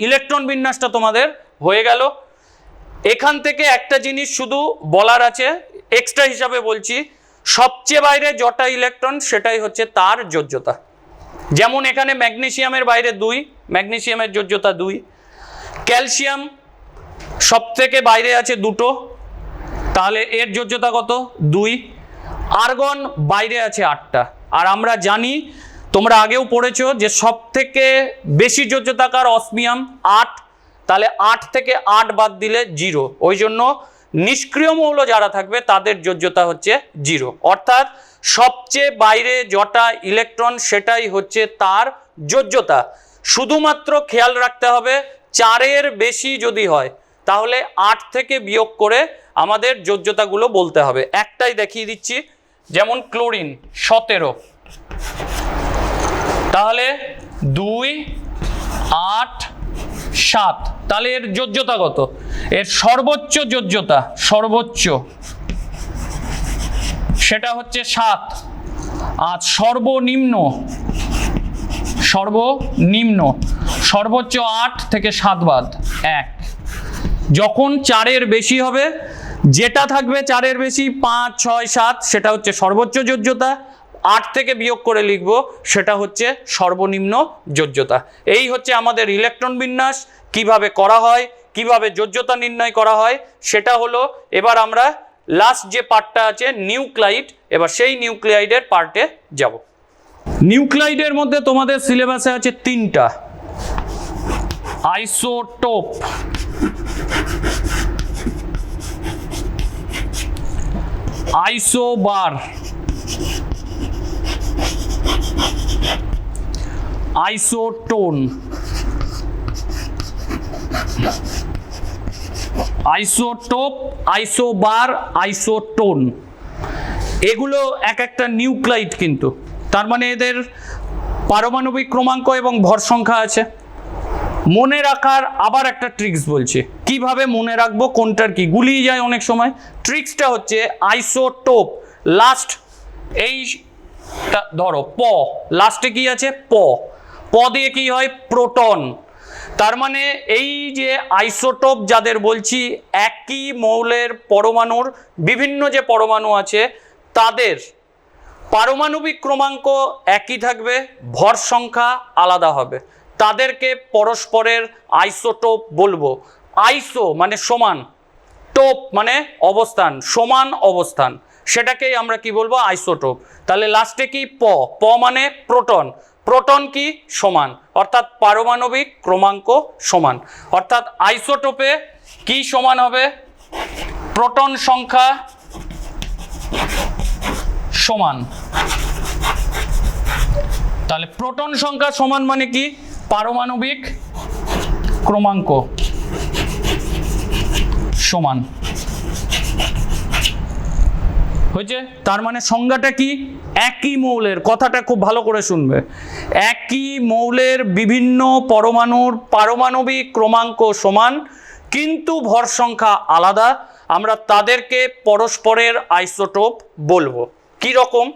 ইলেকট্রন বিন্যাসটা তোমাদের হয়ে গেল। এখান থেকে একটা জিনিস শুধু বলার আছে, এক্সট্রা হিসাবে বলছি, সবচেয়ে বাইরে যটা ইলেকট্রন সেটাই হচ্ছে তার যোজ্যতা। যেমন এখানে ম্যাগনেসিয়ামের বাইরে 2, ম্যাগনেসিয়ামের যোজ্যতা 2। ক্যালসিয়াম সব থেকে বাইরে আছে 2, তাহলে এর যোজ্যতা কত? 2। আর্গন বাইরে আছে 8টা। আর আমরা জানি, তোমরা আগেও পড়েছো, যে সব থেকে বেশি যোজ্যতাকার অসমিয়াম 8, তাহলে 8 থেকে 8 বাদ দিলে 0। ওই জন্য নিষ্ক্রিয় মৌল যারা থাকবে তাদের যোজ্যতা হচ্ছে 0, অর্থাৎ সবচেয়ে বাইরে যটা ইলেকট্রন সেটাই হচ্ছে তার যোজ্যতা। শুধুমাত্র খেয়াল রাখতে হবে 4-এর বেশি যদি হয় তাহলে 8 থেকে বিয়োগ করে আমাদের যোজ্যতাগুলো বলতে হবে। একটাই দেখিয়ে দিচ্ছি, যেমন ক্লোরিন 17, তাহলে 2, 8, 7, তাহলে এর যোজ্যতা কত? এর সর্বোচ্চ যোজ্যতা, সর্বোচ্চ সেটা হচ্ছে 7। আর সর্বনিম্ন সর্বোচ্চ 8 থেকে 7 বাদ 1। যখন 4-এর বেশি হবে, যেটা থাকবে 4-এর বেশি 5, 6, 7 সেটা হচ্ছে সর্বোচ্চ যোজ্যতা, 8 থেকে বিয়োগ করে লিখব সেটা হচ্ছে সর্বনিম্ন যোজ্যতা। এই হচ্ছে আমাদের ইলেকট্রন বিন্যাস। কিভাবে করা হয়, কিভাবে যোজ্যতা নির্ণয় করা হয় সেটা হলো। এবার আমরা লাস্ট যে পার্টটা আছে নিউক্লাইড, এবার সেই নিউক্লিয়াইডের পার্টে যাব। নিউক্লাইডের মধ্যে তোমাদের সিলেবাসে আছে 3টা: isotope, isobar, isotone. Isotope, isobar, isotone, এগুলো এক একটা নিউক্লাইড, কিন্তু তার মানে এদের পারমাণবিক ক্রমাঙ্ক এবং ভর সংখ্যা আছে। মনে রাখার আবার একটা ট্রিক্স বলছি, কিভাবে মনে রাখবো কোনটার কি, গুলিয়ে যায় অনেক সময়। ট্রিক্সটা হচ্ছে আইসোটোপ, লাস্ট এইটা ধরো প, লাস্টে কি আছে? প দিয়ে কি হয়? প্রোটন। তার মানে এই যে আইসোটোপ যাদের বলছি, একই মৌলের পরমাণুর বিভিন্ন যে পরমাণু আছে তাদের পারমাণবিক ক্রমাঙ্ক একই থাকবে, ভর সংখ্যা আলাদা হবে, তাদেরকে পরস্পরের আইসোটোপ বলবো। আইসো মানে সমান, টোপ মানে অবস্থান, সমান অবস্থান, সেটাকেই আমরা কি বলবো? আইসোটোপ। তাহলে লাস্টে কি? প মানে প্রোটন, প্রোটন কি? সমান, অর্থাৎ পারমাণবিক ক্রমাঙ্ক সমান। অর্থাৎ আইসোটোপে কি সমান হবে? প্রোটন সংখ্যা সমান। তাহলে প্রোটন সংখ্যা সমান মানে কি? পারমাণবিক ক্রমাঙ্ক সমান হয়েছে। তার মানে সংজ্ঞাটা কি? একই মৌলের, কথাটা খুব ভালো করে শুনবে, একই মৌলের বিভিন্ন পরমাণুর পারমাণবিক ক্রমাঙ্ক সমান কিন্তু ভর সংখ্যা আলাদা, আমরা তাদেরকে পরস্পরের আইসোটোপ বলবো। কি রকম?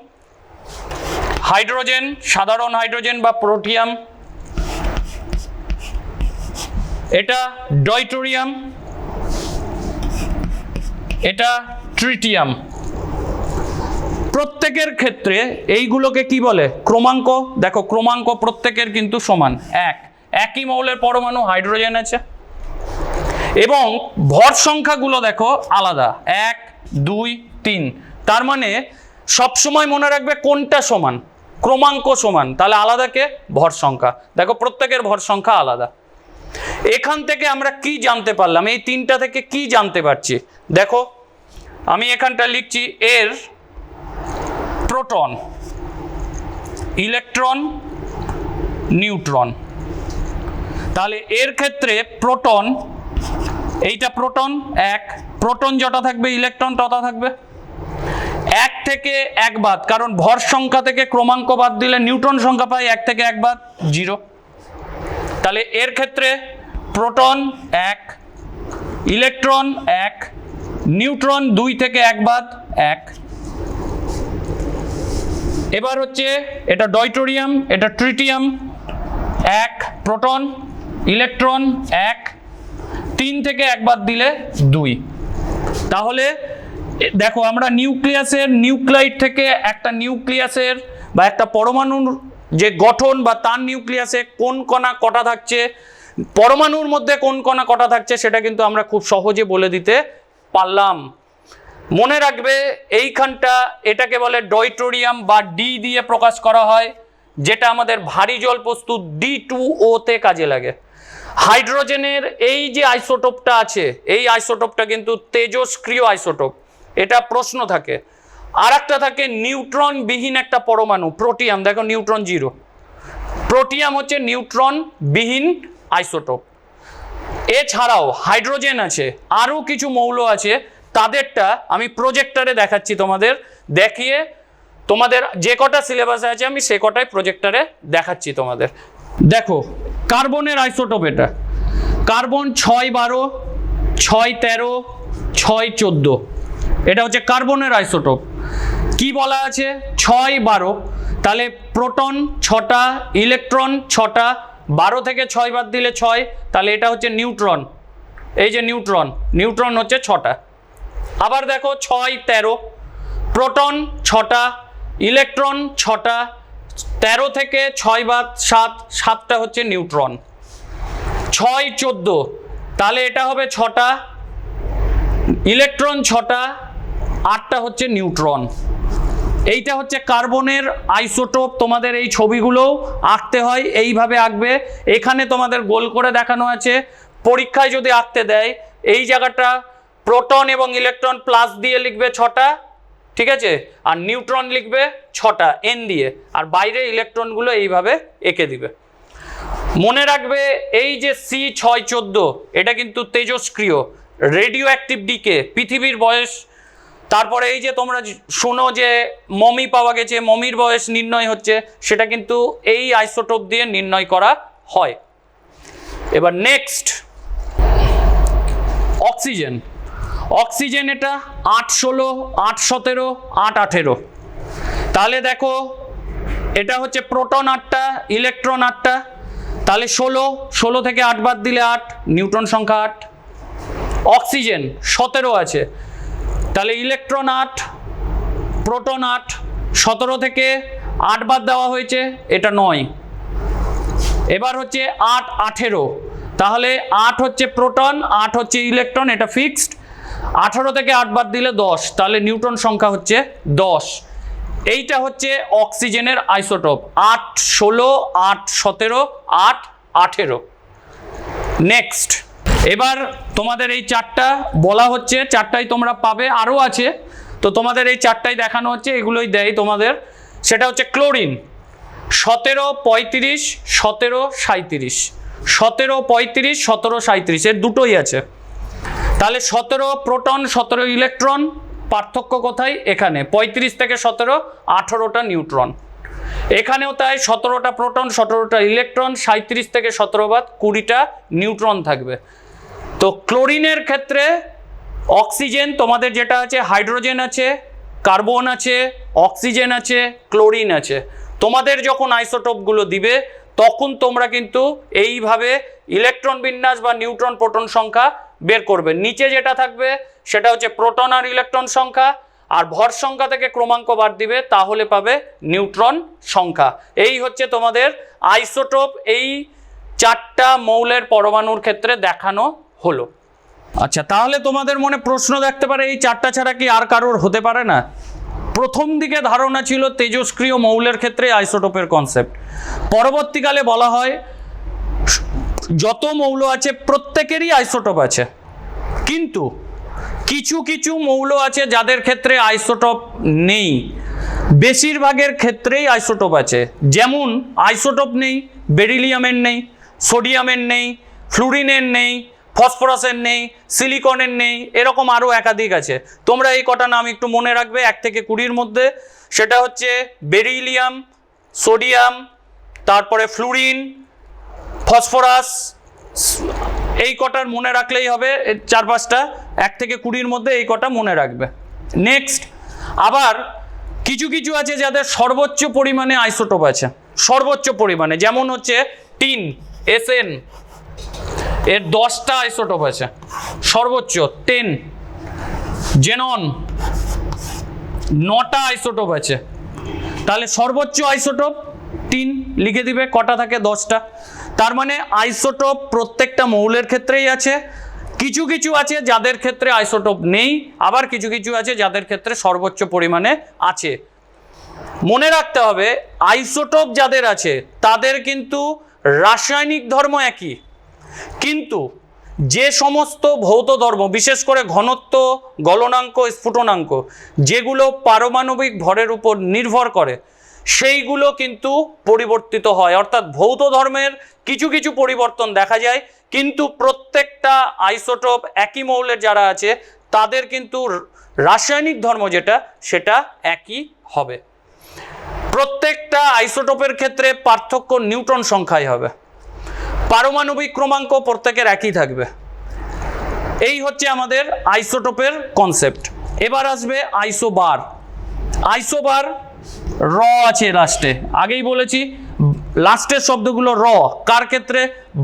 হাইড্রোজেন, সাধারণ হাইড্রোজেন বা প্রোটিয়াম, এটা ডয়টোরিয়াম, এটা ট্রিটিয়াম। প্রত্যেকের ক্ষেত্রে এইগুলোকে কি বলে? ক্রমাঙ্ক। দেখো ক্রমাঙ্ক প্রত্যেকের কিন্তু সমান, একই মৌলের পরমাণু হাইড্রোজেন আছে, এবং ভর সংখ্যাগুলো দেখো আলাদা, 1, 2, 3। তার মানে সবসময় মনে রাখবে কোনটা সমান? ক্রমাঙ্ক সমান, তাহলে আলাদাকে ভর সংখ্যা। দেখো প্রত্যেকের ভর সংখ্যা আলাদা। এখান থেকে আমরা কি জানতে পারলাম? এই 3টা থেকে কি জানতে পারছি? দেখো আমি এখানটা লিখছি, এর প্রোটন, ইলেকট্রন, নিউট্রন। তাহলে এর ক্ষেত্রে প্রোটন, এইটা প্রোটন 1, প্রোটন যটা থাকবে ইলেকট্রন তটা থাকবে। 1 থেকে 1 বাদ, কারণ ভর সংখ্যা থেকে ক্রমাঙ্ক বাদ দিলে নিউট্রন সংখ্যা পাই, 1 থেকে 1 বাদ 0। তাহলে এর ক্ষেত্রে প্রোটন 1, ইলেকট্রন 1, নিউট্রন 2 থেকে 1 বাদ 1। এবার হচ্ছে এটা ডয়টোরিয়াম, এটা ট্রিটিয়াম, 1 প্রোটন, ইলেকট্রন 1, 3 থেকে 1 বাদ দিলে 2। তাহলে দেখো আমরা নিউক্লিয়াসের নিউক্লাইড থেকে একটা নিউক্লিয়াসের বা একটা পরমাণুর যে গঠন বা তার নিউক্লিয়াসে কোন কণা কটা থাকছে, পরমাণুর মধ্যে কোন কণা কটা থাকছে, সেটা কিন্তু আমরা খুব সহজে বলে দিতে পারলাম। মনে রাখবে এইখানটা এটাকে বলে ডয়টোরিয়াম বা ডি দিয়ে প্রকাশ করা হয়, যেটা আমাদের ভারী জল প্রস্তুত D2O তে কাজে লাগে। হাইড্রোজেনের এই যে আইসোটোপটা আছে, এই আইসোটোপটা কিন্তু তেজস্ক্রিয় আইসোটোপ, এটা প্রশ্ন থাকে। আর একটা থাকে নিউট্রন বিহীন একটা পরমাণু, প্রোটিয়াম, দেখো নিউট্রন 0। প্রোটিয়াম হচ্ছে নিউট্রন বিহীন আইসোটোপ। এছাড়াও হাইড্রোজেন আছে, আরও কিছু মৌল আছে, তাদেরটা আমি প্রজেক্টরে দেখাচ্ছি তোমাদের, দেখিয়ে তোমাদের যে কটা সিলেবাসে আছে আমি সে কটাই প্রজেক্টরে দেখাচ্ছি তোমাদের। দেখো কার্বনের আইসোটোপ, এটা কার্বন 6-12, 6-13, 6-14, এটা হচ্ছে কার্বনের আইসোটোপ। কি বলা আছে? 6-12, তাহলে প্রোটন 6টা, ইলেকট্রন 6টা, 12 থেকে 6 বাদ দিলে 6, তাহলে এটা হচ্ছে নিউট্রন। এই যে নিউট্রন, নিউট্রন হচ্ছে 6টা। আবার দেখো 6-13, প্রোটন 6টা, ইলেকট্রন 6টা, 13 থেকে 6 বাদ 7, 7টা হচ্ছে নিউট্রন। 6-14, তাহলে এটা হবে 6টা, ইলেকট্রন 6টা, 8টা হচ্ছে নিউট্রন। এইটা হচ্ছে কার্বনের আইসোটোপ। তোমাদের এই ছবিগুলো আঁকতে হয়, এইভাবে আঁকবে। এখানে তোমাদের গোল করে দেখানো আছে, পরীক্ষায় যদি আঁকতে দেয় এই জায়গাটা প্রোটন এবং ইলেকট্রন প্লাস দিয়ে লিখবে 6টা, ঠিক আছে, আর নিউট্রন লিখবে 6টা এন দিয়ে, আর বাইরে ইলেকট্রনগুলো এইভাবে এঁকে দিবে। মনে রাখবে এই যে C614 এটা কিন্তু তেজস্ক্রিয়, রেডিও অ্যাক্টিভ ডিকে, পৃথিবীর বয়স। তারপরে এই যে তোমরা শোনো যে মমি পাওয়া গেছে, মমির বয়স নির্ণয় হচ্ছে, সেটা কিন্তু এই আইসোটোপ দিয়ে নির্ণয় করা হয়। এবার নেক্সট অক্সিজেন। অক্সিজেন এটা 8-16, 8-17, 8-18। তাহলে দেখো এটা হচ্ছে প্রোটন 8টা, ইলেকট্রন 8টা, তাহলে 16 থেকে 8 বাদ দিলে 8, নিউট্রন সংখ্যা 8। অক্সিজেন 17 আছে, তাহলে ইলেকট্রন 8, প্রোটন 8, 17 থেকে 8 বাদ দেওয়া হয়েছে, এটা 9। এবার হচ্ছে 8-18, তাহলে 8 হচ্ছে প্রোটন, 8 হচ্ছে ইলেকট্রন, এটা ফিক্সড। 18 থেকে 8 বাদ দিলে 10, তাহলে নিউট্রন সংখ্যা হচ্ছে 10। এইটা হচ্ছে অক্সিজেনের আইসোটোপ 8-16, 8-17, 8-18। নেক্সট, এবার তোমাদের এই 4টা বলা হচ্ছে, 4টাই তোমরা পাবে, আরও আছে, তো তোমাদের এই 4টাই দেখানো হচ্ছে, এগুলোই দেয় তোমাদের। সেটা হচ্ছে ক্লোরিন 17-35, 17-37, 17-35, 17-37, এর দুটোই আছে। তাহলে 17 প্রোটন, 17 ইলেকট্রন, পার্থক্য কোথায়? এখানে 35 থেকে 17, 18টা নিউট্রন। এখানেও তাই 17টা প্রোটন, 17টা ইলেকট্রন, 37 থেকে 17 বাদ 20টা নিউট্রন থাকবে। তো ক্লোরিনের ক্ষেত্রে অক্সিজেন তোমাদের যেটা আছে, হাইড্রোজেন আছে, কার্বন আছে, অক্সিজেন আছে, ক্লোরিন আছে। তোমাদের যখন আইসোটোপগুলো দিবে তখন তোমরা কিন্তু এইভাবে ইলেকট্রন বিন্যাস বা নিউট্রন প্রোটন সংখ্যা বের করবে। নিচে যেটা থাকবে সেটা হচ্ছে প্রোটন আর ইলেকট্রন সংখ্যা, আর ভর সংখ্যা থেকে ক্রমাঙ্ক বাদ দিবে, তাহলে পাবে নিউট্রন সংখ্যা। এই হচ্ছে তোমাদের আইসোটোপ, এই 4টা মৌলের পরমাণুর ক্ষেত্রে দেখানো হলো। আচ্ছা, তাহলে তোমাদের মনে প্রশ্ন দেখতে পারে এই 4টা ছাড়া কি আর কারোর হতে পারে না? প্রথম দিকে ধারণা ছিল তেজস্ক্রিয় মৌলের ক্ষেত্রে আইসোটোপের কনসেপ্ট। পরবর্তীকালে বলা হয় যত মৌল আছে প্রত্যেকেরই আইসোটোপ আছে, কিন্তু কিছু কিছু মৌল আছে যাদের ক্ষেত্রে আইসোটোপ নেই। বেশিরভাগের ক্ষেত্রেই আইসোটোপ আছে। যেমন আইসোটোপ নেই বেরিলিয়ামের, নেই সোডিয়ামের, নেই ফ্লুরিনের, নেই ফসফরাসের, নেই সিলিকনের, নেই, এরকম আরও একাধিক আছে। তোমরা এই কটা নাম একটু মনে রাখবে 1 থেকে 20-র মধ্যে। সেটা হচ্ছে বেরিলিয়াম, সোডিয়াম, তারপরে ফ্লুরিন, ফসফরাস, এই কটার মনে রাখলেই হবে, 4-5টা 1 থেকে 20-র মধ্যে এই কটা মনে রাখবে। নেক্সট, আবার কিছু কিছু আছে যাদের সর্বোচ্চ পরিমাণে আইসোটোপ আছে, সর্বোচ্চ পরিমাণে, যেমন হচ্ছে টিন SN, এর 10টা আইসোটোপ আছে সর্বোচ্চ, 10। জেনন 9টা আইসোটোপ আছে, তাহলে সর্বোচ্চ আইসোটোপ 3 লিখে দিবে, কটা থাকে 10টা। তার মানে আইসোটোপ প্রত্যেকটা মৌলের ক্ষেত্রেই আছে। কিছু কিছু আছে যাদের ক্ষেত্রে আইসোটোপ নেই, আবার কিছু কিছু আছে যাদের ক্ষেত্রে সর্বোচ্চ পরিমাণে আছে। মনে রাখতে হবে আইসোটোপ যাদের আছে তাদের কিন্তু রাসায়নিক ধর্ম একই, কিন্তু যে সমস্ত ভৌত ধর্ম, বিশেষ করে ঘনত্ব, গলনাঙ্ক, স্ফুটনাঙ্ক, যেগুলো পারমাণবিক ভরের উপর নির্ভর করে, সেইগুলো কিন্তু পরিবর্তিত হয়। অর্থাৎ ভৌত ধর্মের কিছু কিছু পরিবর্তন দেখা যায়, কিন্তু প্রত্যেকটা আইসোটোপ একই মৌলের যারা আছে তাদের কিন্তু রাসায়নিক ধর্ম যেটা সেটা একই হবে। প্রত্যেকটা আইসোটোপের ক্ষেত্রে পার্থক্য নিউট্রন সংখ্যায় হবে, পারমাণবিক ক্রমাঙ্ক প্রত্যেকের একই থাকবে। এই হচ্ছে আমাদের আইসোটোপের কনসেপ্ট। এবার আসবে আইসোবার। আইসোবার র আছে লাস্টে, আগেই বলেছি লাস্টের শব্দগুলো র, কার ক্ষেত্রে?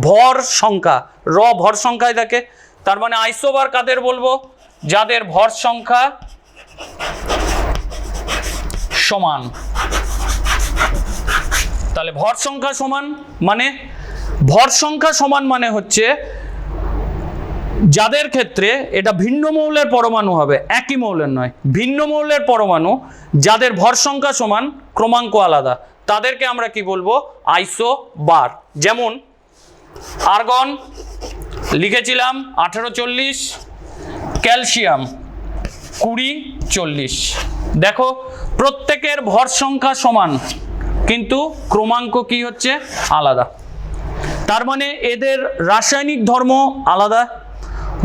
ভর সংখ্যা, র ভর সংখ্যায় থাকে। তার মানে আইসোবার কাদের বলবো? যাদের ভর সংখ্যা সমান। তাহলে ভর সংখ্যা সমান মানে, ভর সংখ্যা সমান মানে হচ্ছে যাদের ক্ষেত্রে এটা ভিন্ন মৌলের পরমাণু হবে, একই মৌলের নয়, ভিন্ন মৌলের পরমাণু, যাদের ভর সংখ্যা সমান, ক্রমাঙ্ক আলাদা, তাদেরকে আমরা কি বলবো? আইসোবার। যেমন আর্গন লিখেছিলাম 1840, ক্যালসিয়াম 2040। দেখো প্রত্যেকের ভর সংখ্যা সমান, কিন্তু ক্রমাঙ্ক কি হচ্ছে? আলাদা। তার মানে এদের রাসায়নিক ধর্ম আলাদা,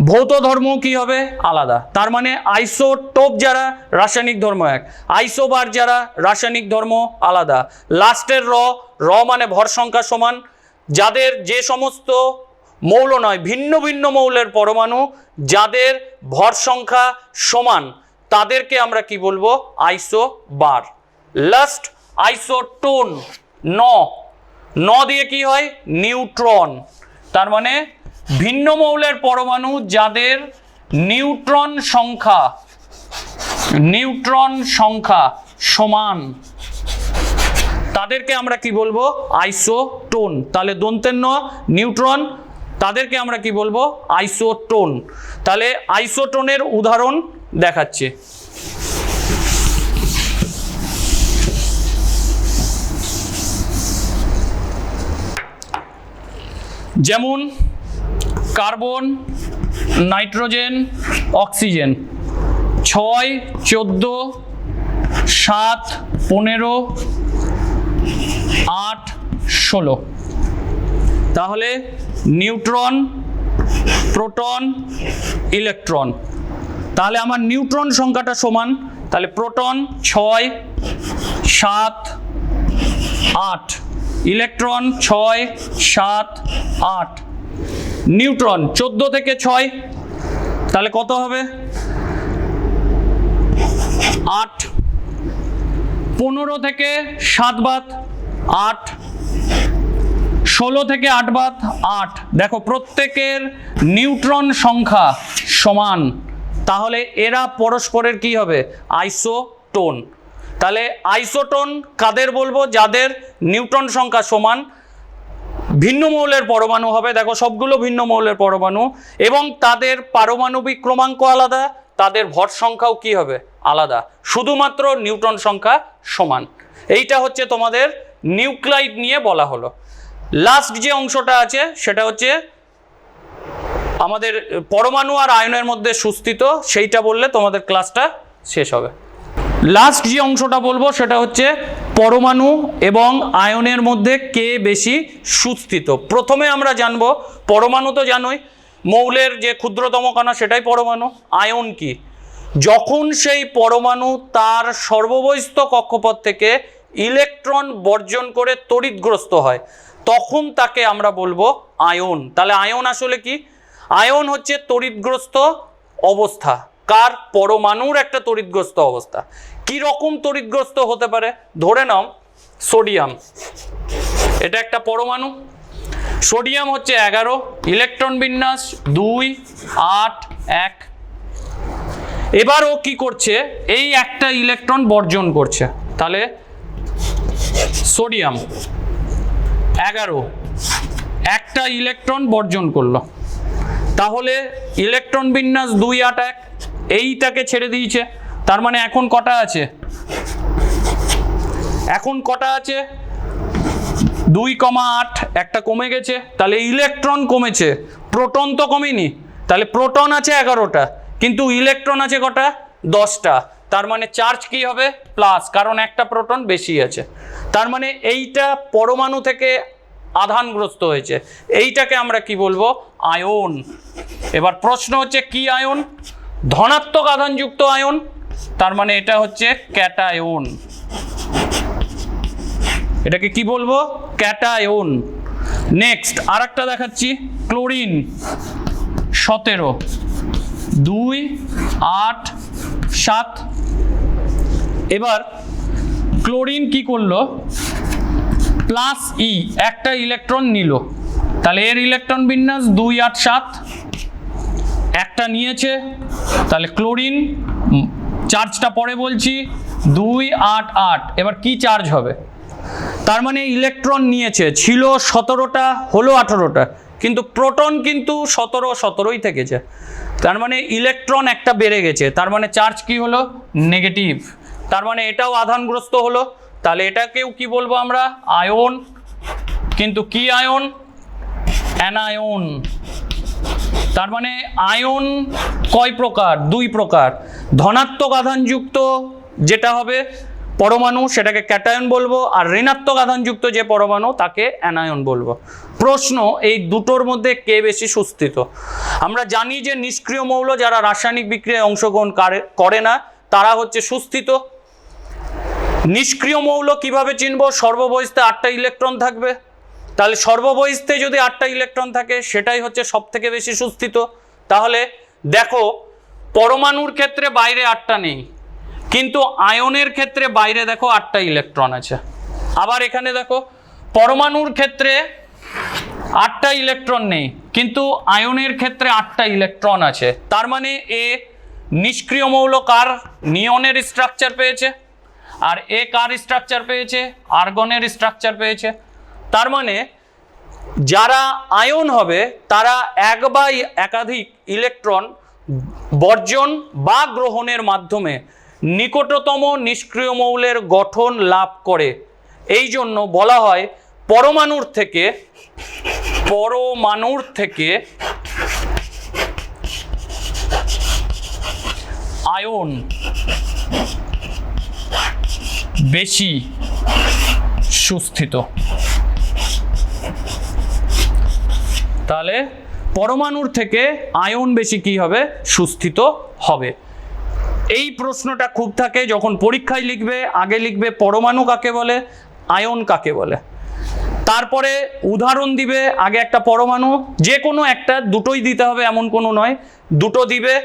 ভৌত ধর্ম কি হবে? আলাদা। তার মানে আইসোটোপ যারা রাসায়নিক ধর্ম এক, আইসোবার যারা রাসায়নিক ধর্ম আলাদা। লাস্টের র, র মানে ভর সংখ্যা সমান, যাদের যে সমস্ত মৌল নয়, ভিন্ন ভিন্ন মৌলের পরমাণু যাদের ভর সংখ্যা সমান, তাদেরকে আমরা কি বলবো? আইসোবার। লাস্ট আইসোটোন, ন দিয়ে কি হয়? নিউট্রন। তার মানে ভিন্ন মৌলের পরমাণু যাদের নিউট্রন সংখ্যা সমান, তাদেরকে আমরা কি বলবো? আইসোটোন। তাহলে দন্তের ন, নিউট্রন, তাদেরকে আমরা কি বলবো? আইসোটোন। তাহলে আইসোটোনের উদাহরণ দেখাচ্ছে। যেমন কার্বন, নাইট্রোজেন, অক্সিজেন 6, 14, 7, 15, 8, 16। তাহলে নিউট্রন, প্রোটন, ইলেকট্রন। তাহলে আমার নিউট্রন সংখ্যাটা সমান, তাহলে প্রোটন 6, 7, 8, ইলেকট্রন 6, 7, 8, নিউট্রন 14 থেকে 6, তাহলে কত হবে? 8, 15 থেকে 7 বাদ 8, 16 থেকে 8 বাদ 8। দেখো প্রত্যেকের নিউট্রন সংখ্যা সমান, তাহলে এরা পরস্পরের কি হবে? আইসোটোন। তাহলে আইসোটোন কাদের বলবো? যাদের নিউট্রন সংখ্যা সমান, ভিন্ন মৌলের পরমাণু হবে, দেখো সবগুলো ভিন্ন মৌলের পরমাণু, এবং তাদের পারমাণবিক ক্রমাঙ্ক আলাদা, তাদের ভর সংখ্যাও কি হবে? আলাদা, শুধুমাত্র নিউট্রন সংখ্যা সমান। এইটা হচ্ছে তোমাদের নিউক্লাইড নিয়ে বলা হলো। লাস্ট যে অংশটা আছে সেটা হচ্ছে আমাদের পরমাণু আর আয়নের মধ্যে সুস্থিত, সেইটা বললে তোমাদের ক্লাসটা শেষ হবে। লাস্ট যে অংশটা বলবো সেটা হচ্ছে পরমাণু এবং আয়নের মধ্যে কে বেশি সুস্থিত। প্রথমে আমরা জানবো পরমাণু, তো জানোই মৌলের যে ক্ষুদ্রতম কণা সেটাই পরমাণু। আয়ন কি? যখন সেই পরমাণু তার সর্ববহিস্থ কক্ষপথ থেকে ইলেকট্রন বর্জন করে তড়িৎগ্রস্ত হয়, তখন তাকে আমরা বলবো আয়ন। তাহলে আয়ন আসলে কি? আয়ন হচ্ছে তড়িৎগ্রস্ত অবস্থা। কার? পরমাণুর একটা তড়িৎগ্রস্ত অবস্থা। কি রকম তড়িৎগ্রস্ত হতে পারে? ধরে নাও সোডিয়াম, এটা একটা পরমাণু। সোডিয়াম হচ্ছে 11, ইলেকট্রন বিন্যাস 2, 8, 1। এবার ও কি করছে? এই একটা ইলেকট্রন বর্জন করছে। তাহলে সোডিয়াম 11 একটা ইলেকট্রন বর্জন করলো, তাহলে ইলেকট্রন বিন্যাস 2, 8, 1 এইটাকে ছেড়ে দিয়েছে। তার মানে এখন কটা আছে? এখন কটা আছে? 2,8, একটা কমে গেছে। তাহলে ইলেকট্রন কমেছে, প্রোটন তো কমেনি। তাহলে প্রোটন আছে 11টা, কিন্তু ইলেকট্রন আছে কটা? 10টা। তার মানে চার্জ কি হবে? প্লাস, কারণ একটা প্রোটন বেশি আছে। তার মানে এইটা পরমাণু থেকে আধানগ্রস্ত হয়েছে, এইটাকে আমরা কি বলবো? আয়ন। এবার প্রশ্ন হচ্ছে কি আয়ন? ধনাত্মক আধানযুক্ত আয়ন। তার মানে এটা হচ্ছে ক্যাটায়ন। এটাকে কি বলবো? ক্যাটায়ন। নেক্সট আরেকটা দেখাচ্ছি, ক্লোরিন 17, 2, 8, 7। এবার ক্লোরিন কি করলো? প্লাস ই, একটা ইলেকট্রন নিল। তাহলে এর ইলেকট্রন বিন্যাস 2, 8, 7, একটা নিয়েছে। তাহলে ক্লোরিন চার্জটা পরে বলছি, 2, 8, 8। এবার কি চার্জ হবে? তার মানে ইলেকট্রন নিয়েছে, ছিল 17টা, হলো 18টা, কিন্তু প্রোটন কিন্তু 17ই থেকেছে। তার মানে ইলেকট্রন একটা বেড়ে গেছে, তার মানে চার্জ কি হলো? নেগেটিভ। তার মানে এটাও আধানগ্রস্ত হলো। তাহলে এটাকেও কি বলবো আমরা? আয়ন। কিন্তু কি আয়ন? অ্যানায়ন। তার মানে আয়ন কয় প্রকার? 2 প্রকার। ধনাত্মক আধানযুক্ত যেটা হবে পরমাণু, সেটাকে ক্যাটায়ন বলবো, আর ঋণাত্মক আধানযুক্ত যে পরমাণু তাকে অ্যানায়ন বলবো। প্রশ্ন, এই দুটোর মধ্যে কে বেশি সুস্থিত? আমরা জানি যে নিষ্ক্রিয় মৌল যারা রাসায়নিক বিক্রিয়ায় অংশগ্রহণ করে না তারা হচ্ছে সুস্থিত। নিষ্ক্রিয় মৌল কিভাবে চিনবো? সর্ববহিস্তে 8টা ইলেকট্রন থাকবে। তাহলে সর্ববহিস্তে যদি 8টা ইলেকট্রন থাকে সেটাই হচ্ছে সব থেকে বেশি সুস্থিত। তাহলে দেখো, পরমাণুর ক্ষেত্রে বাইরে 8টা নেই, কিন্তু আয়নের ক্ষেত্রে বাইরে দেখো 8টা ইলেকট্রন আছে। আবার এখানে দেখো, পরমাণুর ক্ষেত্রে 8টা ইলেকট্রন নেই, কিন্তু আয়নের ক্ষেত্রে 8টা ইলেকট্রন আছে। তার মানে এ নিষ্ক্রিয় মৌল কার? নিয়নের স্ট্রাকচার পেয়েছে। আর এ কার স্ট্রাকচার পেয়েছে? আর্গনের স্ট্রাকচার পেয়েছে। তার মানে যারা আয়ন হবে তারা এক বা একাধিক ইলেকট্রন বর্জন বা গ্রহণের মাধ্যমে নিকটতম নিষ্ক্রিয় মৌলের গঠন লাভ করে। এই জন্য বলা হয় পরমাণুর থেকে আয়ন বেশি সুস্থিত। তাহলে পরমাণুর থেকে আয়ন বেশি কি হবে? সুস্থিত হবে। এই প্রশ্নটা খুব থাকে যখন পরীক্ষায় লিখবে, আগে লিখবে পরমাণু কাকে বলে, আয়ন কাকে বলে, তারপরে উদাহরণ দিবে। আগে একটা পরমাণু, যে কোনো একটা, দুটোই দিতে হবে এমন কোনো নয়, দুটো দিবে।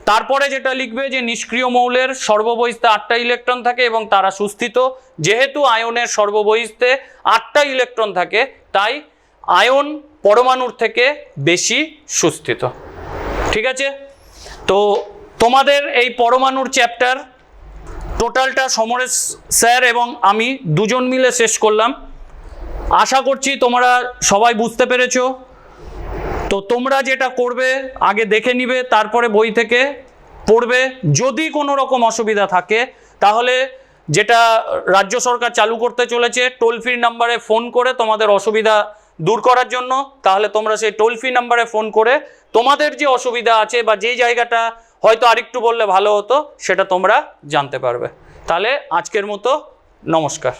তারপরে যেটা লিখবে যে নিষ্ক্রিয় মৌলের সর্ববহিস্তে 8টা ইলেকট্রন থাকে এবং তারা সুস্থিত। যেহেতু আয়নের সর্ববহিস্তে 8টা ইলেকট্রন থাকে, তাই আয়ন পরমাণুর থেকে বেশি সুস্থিত। ঠিক আছে? তো তোমাদের এই পরমাণুর চ্যাপ্টার টোটালটা সমরেশ স্যার এবং আমি দুজন মিলে শেষ করলাম। আশা করছি তোমরা সবাই বুঝতে পেরেছো। তো তোমরা যেটা করবে, আগে দেখে নিবে, তারপরে বই থেকে পড়বে। যদি কোনো রকম অসুবিধা থাকে তাহলে যেটা রাজ্য সরকার চালু করতে চলেছে টোল ফ্রি নাম্বারে ফোন করে তোমাদের অসুবিধা দূর করার জন্য, তাহলে তোমরা সেই টোল ফ্রি নাম্বারে ফোন করে তোমাদের যে অসুবিধা আছে বা যে জায়গাটা হয়তো আরেকটু বললে ভালো হতো সেটা তোমরা জানতে পারবে। তাহলে আজকের মতো নমস্কার।